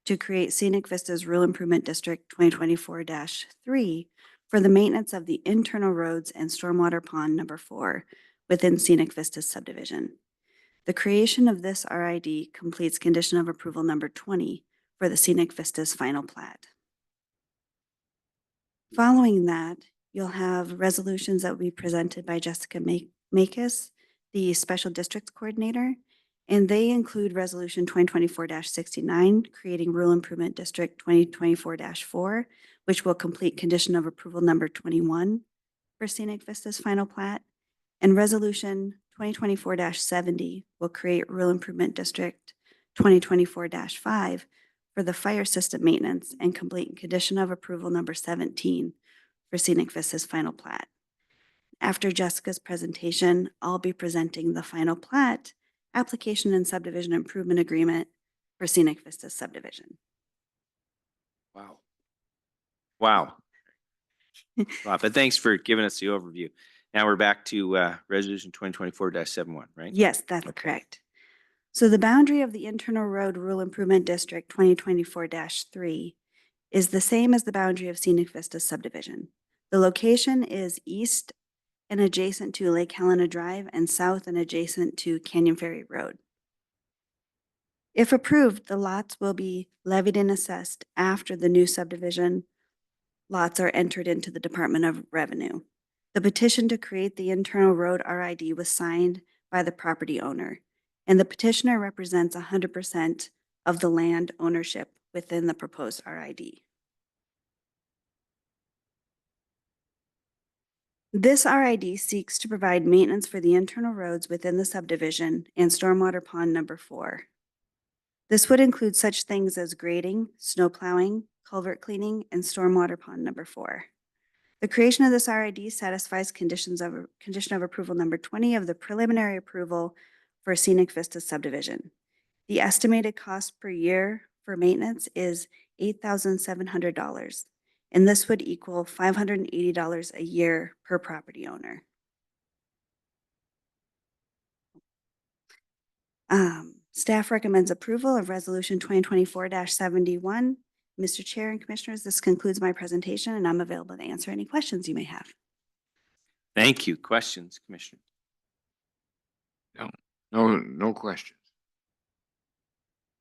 to create Scenic Vistas Rural Improvement District 2024-3 for the maintenance of the internal roads and stormwater pond number 4 within Scenic Vistas subdivision. The creation of this RID completes condition of approval number 20 for the Scenic Vistas final plat. Following that, you'll have resolutions that will be presented by Jessica Makis, the Special Districts Coordinator, and they include Resolution 2024-69, creating Rural Improvement District 2024-4, which will complete condition of approval number 21 for Scenic Vistas final plat, and Resolution 2024-70 will create Rural Improvement District 2024-5 for the fire system maintenance and complete condition of approval number 17 for Scenic Vistas final plat. After Jessica's presentation, I'll be presenting the final plat, application and subdivision improvement agreement for Scenic Vistas subdivision. Wow. Wow. Wow. But thanks for giving us the overview. Now we're back to Resolution 2024-71, right? Yes, that's correct. So the boundary of the internal road rural improvement district 2024-3 is the same as the boundary of Scenic Vistas subdivision. The location is east and adjacent to Lake Helena Drive and south and adjacent to Canyon Ferry Road. If approved, the lots will be levied and assessed after the new subdivision lots are entered into the Department of Revenue. The petition to create the internal road RID was signed by the property owner, and the petitioner represents 100% of the land ownership within the proposed RID. This RID seeks to provide maintenance for the internal roads within the subdivision and stormwater pond number 4. This would include such things as grading, snow plowing, culvert cleaning, and stormwater pond number 4. The creation of this RID satisfies condition of approval number 20 of the preliminary approval for Scenic Vistas subdivision. The estimated cost per year for maintenance is $8,700, and this would equal $580 a year per property owner. Staff recommends approval of Resolution 2024-71. Mr. Chair and Commissioners, this concludes my presentation, and I'm available to answer any questions you may have. Thank you. Questions, Commissioner? No questions.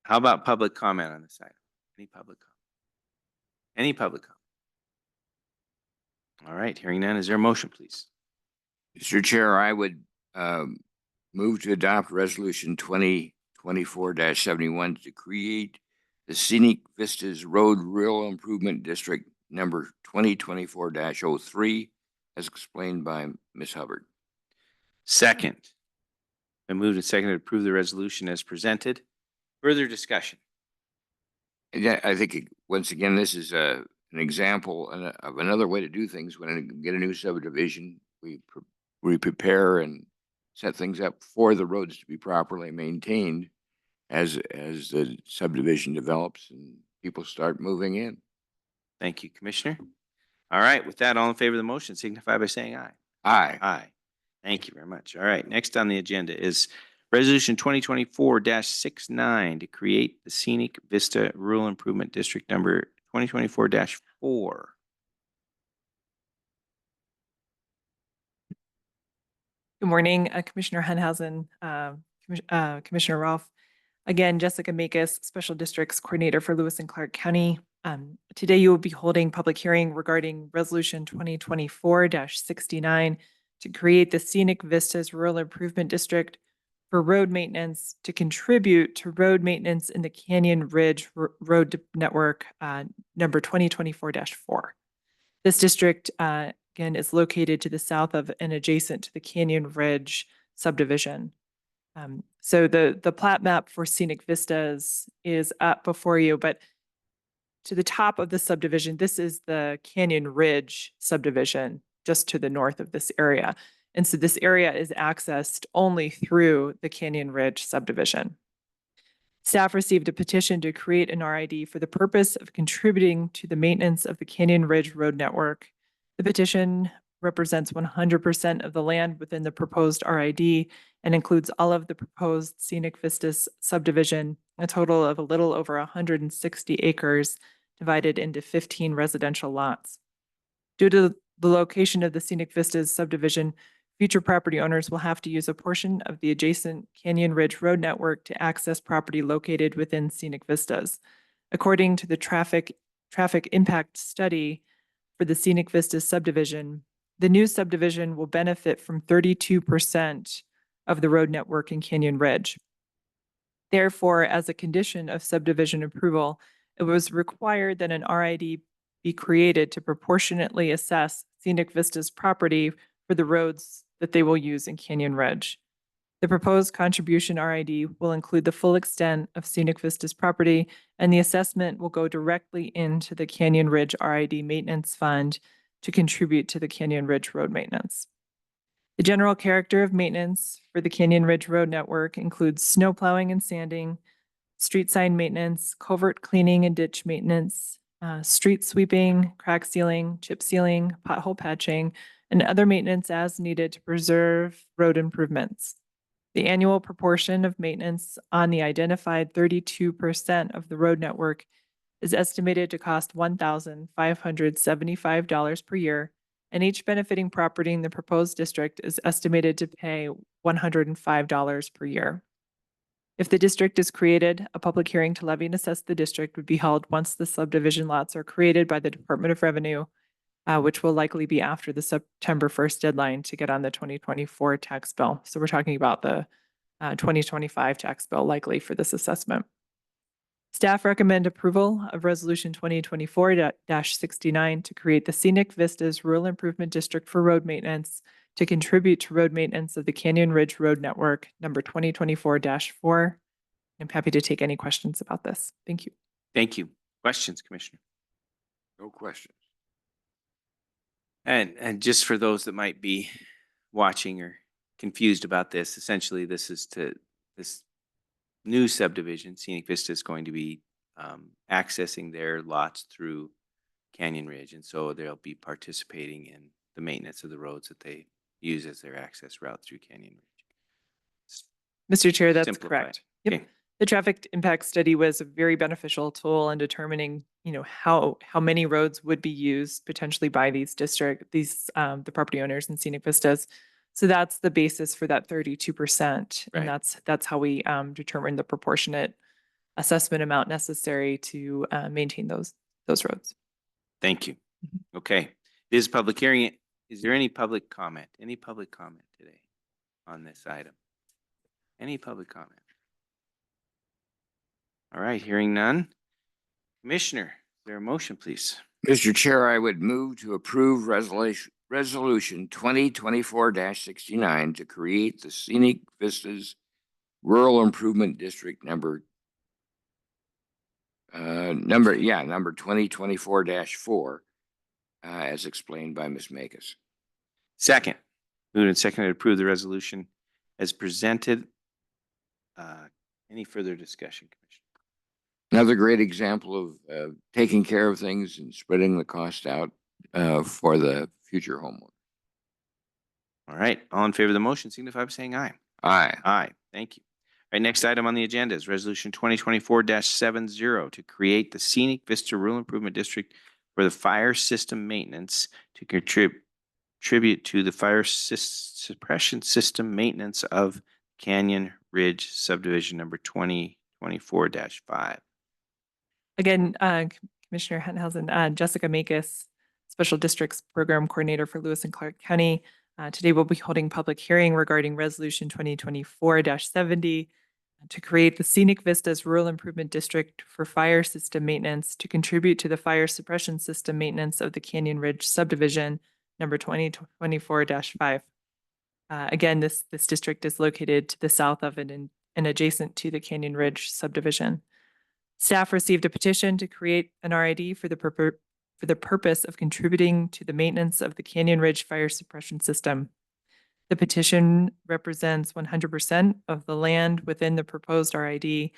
How about public comment on this item? Any public comment? Any public comment? All right, hearing none, is there a motion, please? Mr. Chair, I would move to adopt Resolution 2024-71 to create the Scenic Vistas Road Rural Improvement District number 2024-03 as explained by Ms. Hubbard. Second. Been moved and seconded to approve the resolution as presented. Further discussion? Yeah, I think, once again, this is an example of another way to do things. When we get a new subdivision, we prepare and set things up for the roads to be properly maintained as the subdivision develops and people start moving in. Thank you, Commissioner. All right, with that, all in favor of the motion signify by saying aye. Aye. Aye. Thank you very much. All right, next on the agenda is Resolution 2024-69 to create the Scenic Vista Rural Improvement District number 2024-4. Good morning, Commissioner Henhausen, Commissioner Rolfe. Again, Jessica Makis, Special Districts Coordinator for Lewis and Clark County. Today you will be holding public hearing regarding Resolution 2024-69 to create the Scenic Vistas Rural Improvement District for road maintenance to contribute to road maintenance in the Canyon Ridge Road Network, number 2024-4. This district, again, is located to the south of and adjacent to the Canyon Ridge subdivision. So the plat map for Scenic Vistas is up before you, but to the top of the subdivision, this is the Canyon Ridge subdivision, just to the north of this area. And so this area is accessed only through the Canyon Ridge subdivision. Staff received a petition to create an RID for the purpose of contributing to the maintenance of the Canyon Ridge Road Network. The petition represents 100% of the land within the proposed RID and includes all of the proposed Scenic Vistas subdivision, a total of a little over 160 acres divided into 15 residential lots. Due to the location of the Scenic Vistas subdivision, future property owners will have to use a portion of the adjacent Canyon Ridge Road Network to access property located within Scenic Vistas. According to the traffic impact study for the Scenic Vistas subdivision, the new subdivision will benefit from 32% of the road network in Canyon Ridge. Therefore, as a condition of subdivision approval, it was required that an RID be created to proportionately assess Scenic Vistas property for the roads that they will use in Canyon Ridge. The proposed contribution RID will include the full extent of Scenic Vistas property, and the assessment will go directly into the Canyon Ridge RID Maintenance Fund to contribute to the Canyon Ridge road maintenance. The general character of maintenance for the Canyon Ridge Road Network includes snow plowing and sanding, street sign maintenance, culvert cleaning and ditch maintenance, street sweeping, crack sealing, chip sealing, pothole patching, and other maintenance as needed to preserve road improvements. The annual proportion of maintenance on the identified 32% of the road network is estimated to cost $1,575 per year, and each benefiting property in the proposed district is estimated to pay $105 per year. If the district is created, a public hearing to levy and assess the district would be held once the subdivision lots are created by the Department of Revenue, which will likely be after the September 1st deadline to get on the 2024 tax bill. So we're talking about the 2025 tax bill likely for this assessment. Staff recommend approval of Resolution 2024-69 to create the Scenic Vistas Rural Improvement District for road maintenance to contribute to road maintenance of the Canyon Ridge Road Network, number 2024-4. I'm happy to take any questions about this. Thank you. Thank you. Questions, Commissioner? No questions. And just for those that might be watching or confused about this, essentially this new subdivision, Scenic Vista, is going to be accessing their lots through Canyon Ridge. And so they'll be participating in the maintenance of the roads that they use as their access route through Canyon Ridge. Mr. Chair, that's Simplified. correct. Yep. Okay. The traffic impact study was a very beneficial tool in determining, how many roads would be used potentially by these the property owners in Scenic Vistas. So that's the basis for that 32%. Right. And that's how we determine the proportionate assessment amount necessary to maintain those roads. Thank you. Okay. This is public hearing. Is there any public comment? Any public comment today on this item? Any public comment? All right, hearing none. Commissioner, is there a motion, please? Mr. Chair, I would move to approve Resolution 2024-69 to create the Scenic Vistas Rural Improvement District number Number 2024-4, as explained by Ms. Makis. Second. Moved and seconded to approve the resolution as presented. Any further discussion, Commissioner? Another great example of taking care of things and spreading the cost out for the future homeowner. All right, all in favor of the motion signify by saying aye. Aye. Aye, thank you. All right, next item on the agenda is Resolution 2024-70 to create the Scenic Vista Rural Improvement District for the fire system maintenance to contribute to the fire suppression system maintenance of Canyon Ridge subdivision number 2024-5. Again, Commissioner Henhausen, Jessica Makis, Special Districts Program Coordinator for Lewis and Clark County. Today we'll be holding public hearing regarding Resolution 2024-70 to create the Scenic Vistas Rural Improvement District for fire system maintenance to contribute to the fire suppression system maintenance of the Canyon Ridge subdivision number 2024-5. Again, this district is located to the south of it and adjacent to the Canyon Ridge subdivision. Staff received a petition to create an RID for the purpose of contributing to the maintenance of the Canyon Ridge fire suppression system. The petition represents 100% of the land within the proposed RID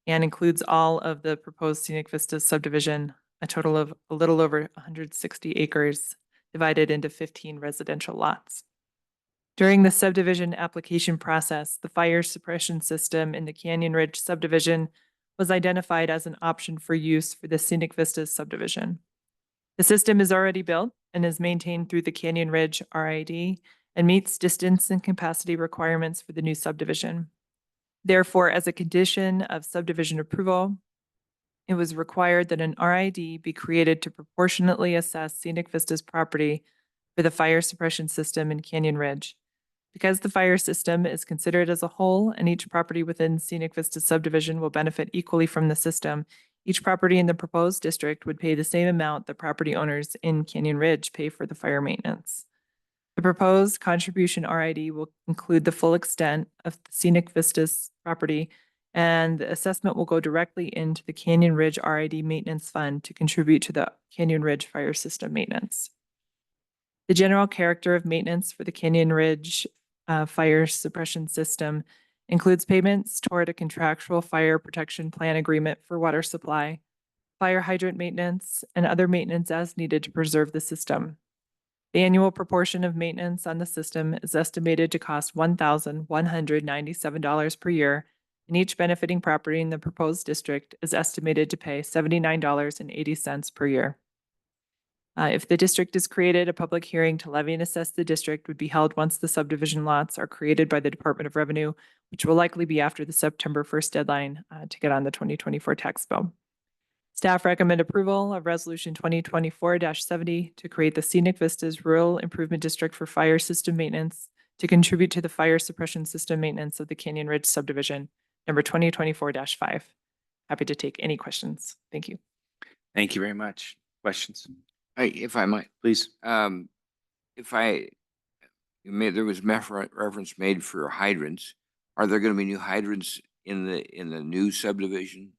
and includes all of the proposed Scenic Vistas subdivision, a total of a little over 160 acres divided into 15 residential lots. During the subdivision application process, the fire suppression system in the Canyon Ridge subdivision was identified as an option for use for the Scenic Vistas subdivision. The system is already built and is maintained through the Canyon Ridge RID and meets distance and capacity requirements for the new subdivision. Therefore, as a condition of subdivision approval, it was required that an RID be created to proportionately assess Scenic Vistas property for the fire suppression system in Canyon Ridge. Because the fire system is considered as a whole and each property within Scenic Vistas subdivision will benefit equally from the system, each property in the proposed district would pay the same amount that property owners in Canyon Ridge pay for the fire maintenance. The proposed contribution RID will include the full extent of the Scenic Vistas property, and the assessment will go directly into the Canyon Ridge RID Maintenance Fund to contribute to the Canyon Ridge fire system maintenance. The general character of maintenance for the Canyon Ridge fire suppression system includes payments toward a contractual fire protection plan agreement for water supply, fire hydrant maintenance, and other maintenance as needed to preserve the system. The annual proportion of maintenance on the system is estimated to cost $1,197 per year, and each benefiting property in the proposed district is estimated to pay $79.80 per year. If the district is created, a public hearing to levy and assess the district would be held once the subdivision lots are created by the Department of Revenue, which will likely be after the September 1st deadline to get on the 2024 tax bill. Staff recommend approval of Resolution 2024-70 to create the Scenic Vistas Rural Improvement District for fire system maintenance to contribute to the fire suppression system maintenance of the Canyon Ridge subdivision, number 2024-5. Happy to take any questions. Thank you. Thank you very much. Questions? If I might, Please. there was reference made for hydrants. Are there going to be new hydrants in the new subdivision?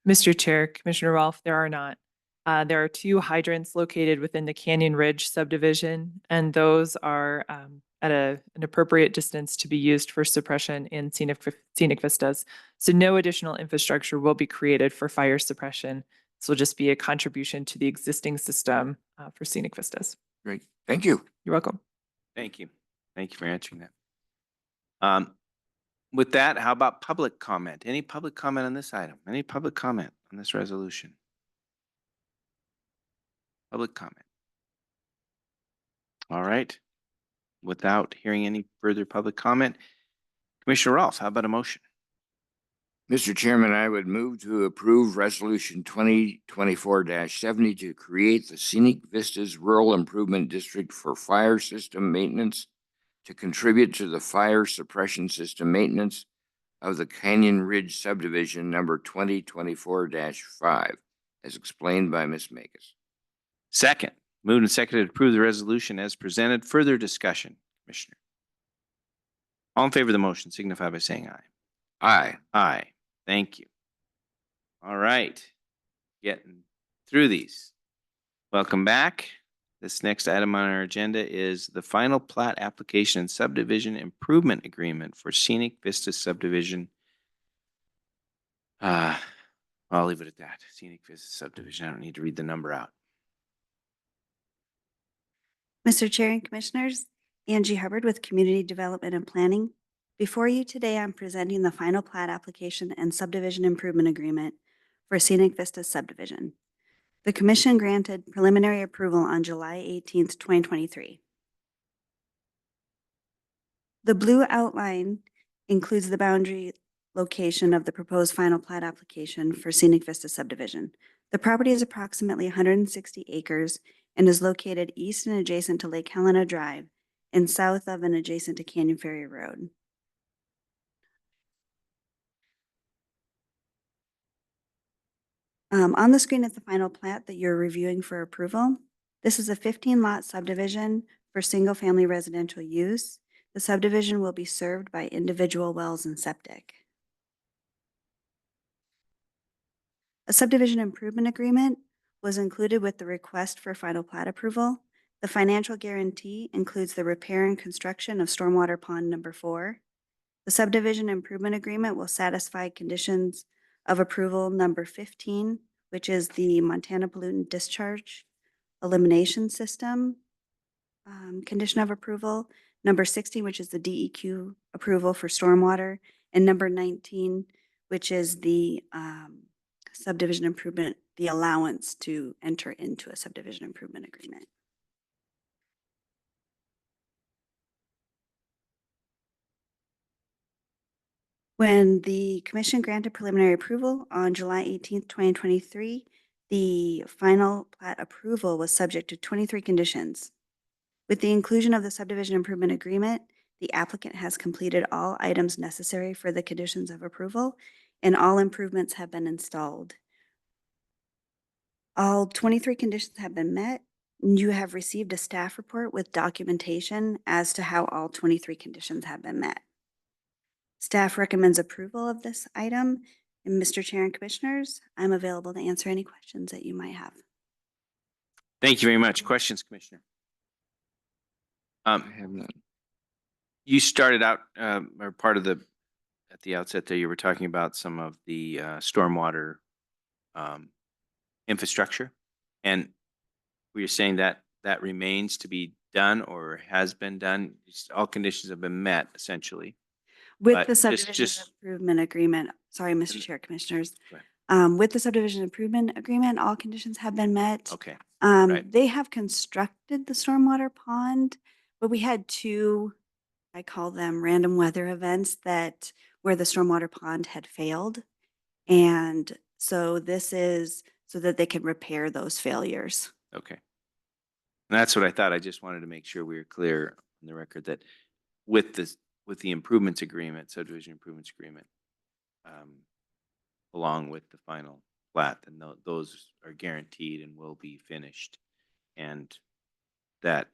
Mr. Chair, Commissioner Rolfe, there are not. There are 2 hydrants located within the Canyon Ridge subdivision, and those are at an appropriate distance to be used for suppression in Scenic Vistas. So no additional infrastructure will be created for fire suppression. This will just be a contribution to the existing system for Scenic Vistas. Great. Thank you. You're welcome. Thank you. Thank you for answering that. With that, how about public comment? Any public comment on this item? Any public comment on this resolution? Public comment. All right. Without hearing any further public comment, Commissioner Rolfe, how about a motion? Mr. Chairman, I would move to approve Resolution 2024-70 to create the Scenic Vistas Rural Improvement District for fire system maintenance to contribute to the fire suppression system maintenance of the Canyon Ridge subdivision number 2024-5, as explained by Ms. Makis. Second. Moved and seconded to approve the resolution as presented. Further discussion, Commissioner? All in favor of the motion signify by saying aye. Aye. Aye. Thank you. All right. getting through these. Welcome back. This next item on our agenda is the final plat application and subdivision improvement agreement for Scenic Vista subdivision. I'll leave it at that. Scenic Vista subdivision. I don't need to read the number out. Mr. Chair and Commissioners, Angie Hubbard with Community Development and Planning. Before you today, I'm presenting the final plat application and subdivision improvement agreement for Scenic Vista subdivision. The Commission granted preliminary approval on July 18th, 2023. The blue outline includes the boundary location of the proposed final plat application for Scenic Vista subdivision. The property is approximately 160 acres and is located east and adjacent to Lake Helena Drive and south of and adjacent to Canyon Ferry Road. On the screen is the final plat that you're reviewing for approval. This is a 15-lot subdivision for single-family residential use. The subdivision will be served by individual wells and septic. A subdivision improvement agreement was included with the request for final plat approval. The financial guarantee includes the repair and construction of stormwater pond number 4. The subdivision improvement agreement will satisfy conditions of approval number 15, which is the Montana Pollutant Discharge Elimination System condition of approval, number 16, which is the DEQ approval for stormwater, and number 19, which is the subdivision improvement, the allowance to enter into a subdivision improvement agreement. When the Commission granted preliminary approval on July 18th, 2023, the final plat approval was subject to 23 conditions. With the inclusion of the subdivision improvement agreement, the applicant has completed all items necessary for the conditions of approval, and all improvements have been installed. All 23 conditions have been met. You have received a staff report with documentation as to how all 23 conditions have been met. Staff recommends approval of this item. And Mr. Chair and Commissioners, I'm available to answer any questions that you might have. Thank you very much. Questions, Commissioner? I have none. You started out, or part of at the outset there, you were talking about some of the stormwater infrastructure. And were you saying that that remains to be done or has been done? All conditions have been met, essentially. With But the just- subdivision improvement agreement, sorry, Mr. Chair, Commissioners. Right. With the subdivision improvement agreement, all conditions have been met. Okay. right. They have constructed the stormwater pond, but we had 2, I call them random weather events where the stormwater pond had failed. And so this is so that they can repair those failures. Okay. And that's what I thought. I just wanted to make sure we were clear on the record that with the improvements agreement, subdivision improvements agreement, along with the final plat, then those are guaranteed and will be finished. And that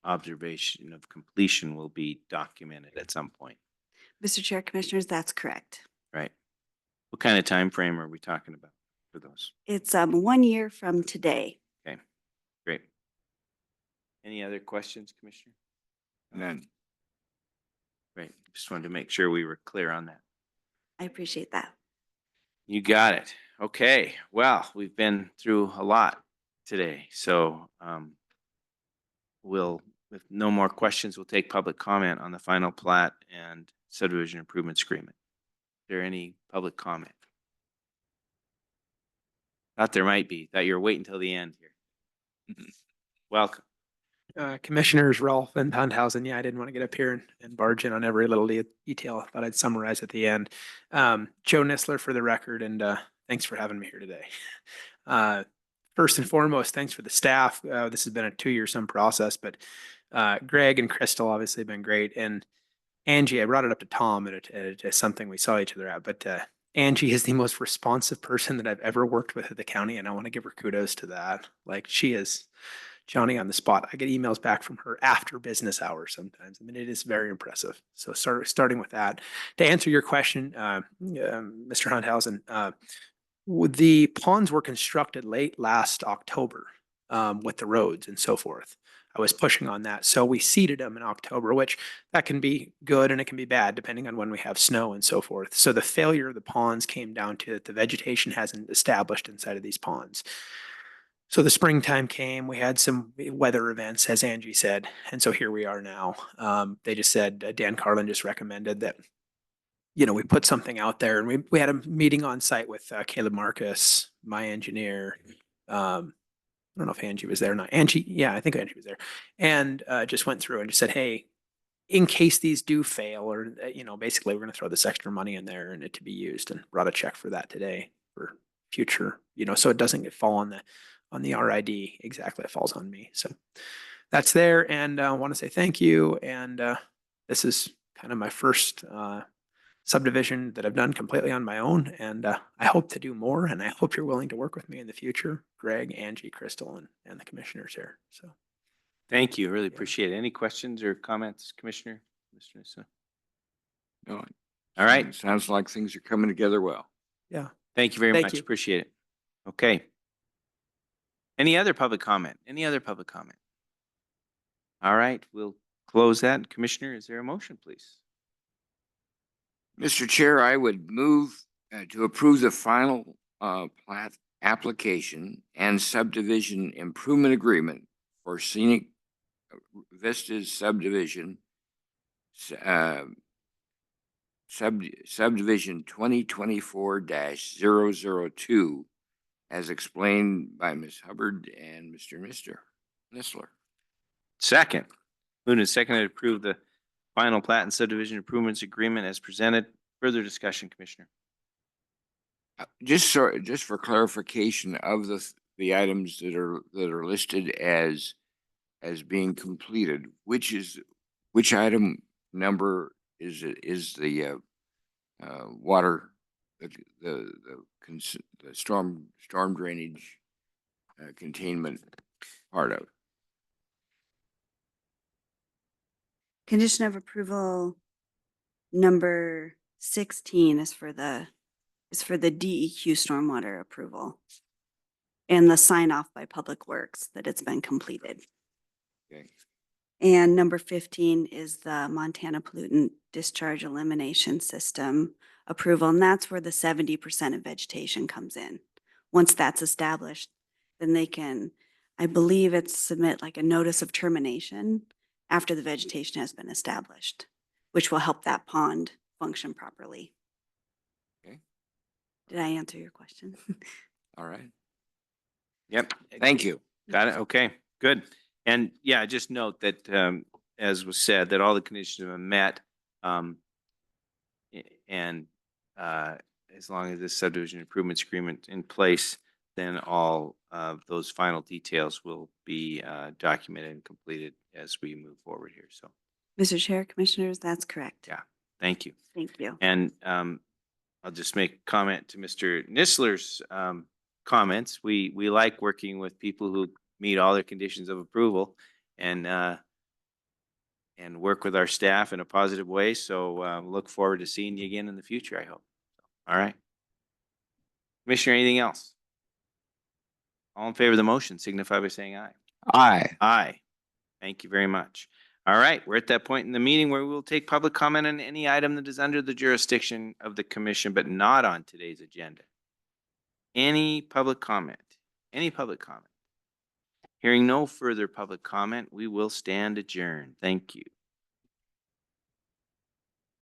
observation of completion will be documented at some point. Mr. Chair, Commissioners, that's correct. Right. What kind of time frame are we talking about for those? It's 1 year from today. Okay, great. Any other questions, Commissioner? None. Great. Just wanted to make sure we were clear on that. I appreciate that. You got it. Okay. Well, we've been through a lot today. So with no more questions, we'll take public comment on the final plat and subdivision improvements agreement. Is there any public comment? Thought there might be. Thought you were waiting until the end here. Welcome. Commissioners Rolfe and Hundhausen. Yeah, I didn't want to get up here and barge in on every little detail. I thought I'd summarize at the end. Joe Nistler for the record, and thanks for having me here today. First and foremost, thanks for the staff. This has been a 2-year some process, but Greg and Crystal obviously have been great. And Angie, I brought it up to Tom at something we saw each other at, but Angie is the most responsive person that I've ever worked with at the county, and I want to give her kudos to that. Like, she is Johnny on the spot. I get emails back from her after business hours sometimes. I mean, it is very impressive. So starting with that, to answer your question, Mr. Hundhausen, The ponds were constructed late last October with the roads and so forth. I was pushing on that. So we seeded them in October, which that can be good and it can be bad depending on when we have snow and so forth. So the failure of the ponds came down to that the vegetation hasn't established inside of these ponds. So the springtime came, we had some weather events, as Angie said, and so here we are now. They just said, Dan Karlin just recommended that, you know, we put something out there, and we had a meeting on site with Caleb Marcus, my engineer. I don't know if Angie was there or not. Angie, yeah, I think Angie was there, and just went through and just said, hey, in case these do fail, or you know, basically we're going to throw this extra money in there and it to be used, and brought a check for that today for future, you know, so it doesn't get fall on the RID exactly. It falls on me, so that's there, and I want to say thank you. And this is kind of my first subdivision that I've done completely on my own, and I hope to do more, and I hope you're willing to work with me in the future, Greg, Angie, Crystal, and the commissioners here. So Thank you. Really appreciate it. Any questions or comments, Commissioner? Mr. Nissa? No. All right. Sounds like things are coming together well. yeah. Thank you very Thank much. you. Appreciate it. Okay. Any other public comment? Any other public comment? All right, we'll close that. Commissioner, is there a motion, please? Mr. Chair, I would move to approve the final plat application and subdivision improvement agreement for Scenic Vistas subdivision, subdivision 2024-002, as explained by Ms. Hubbard and Mr. Nistler. Second. Moved and seconded to approve the final plat and subdivision improvements agreement as presented. Further discussion, Commissioner. Just for clarification of the items that are listed as being completed, which item number is it? Is the water, the storm drainage containment part of it? Condition of approval number 16 is for the DEQ stormwater approval and the sign off by Public Works that it's been completed. Okay. And number 15 is the Montana Pollutant Discharge Elimination System approval, and that's where the 70% of vegetation comes in. Once that's established, then they can, I believe it's submit like a notice of termination after the vegetation has been established, which will help that pond function properly. Okay. Did I answer your question? All right. Yep. Thank you. Got it. Okay, good. And yeah, just note that, as was said, that all the conditions have been met. And as long as this subdivision improvements agreement in place, then all of those final details will be documented and completed as we move forward here. So, Mr. Chair, Commissioners, that's correct. yeah, thank you. Thank you. And I'll just make a comment to Mr. Nistler's comments. We like working with people who meet all their conditions of approval and work with our staff in a positive way. So look forward to seeing you again in the future, I hope. All right. Commissioner, anything else? All in favor of the motion signify by saying aye. Aye. Aye. Thank you very much. All right, we're at that point in the meeting where we will take public comment on any item that is under the jurisdiction of the commission, but not on today's agenda. Any public comment? Any public comment? Hearing no further public comment, we will stand adjourned. Thank you.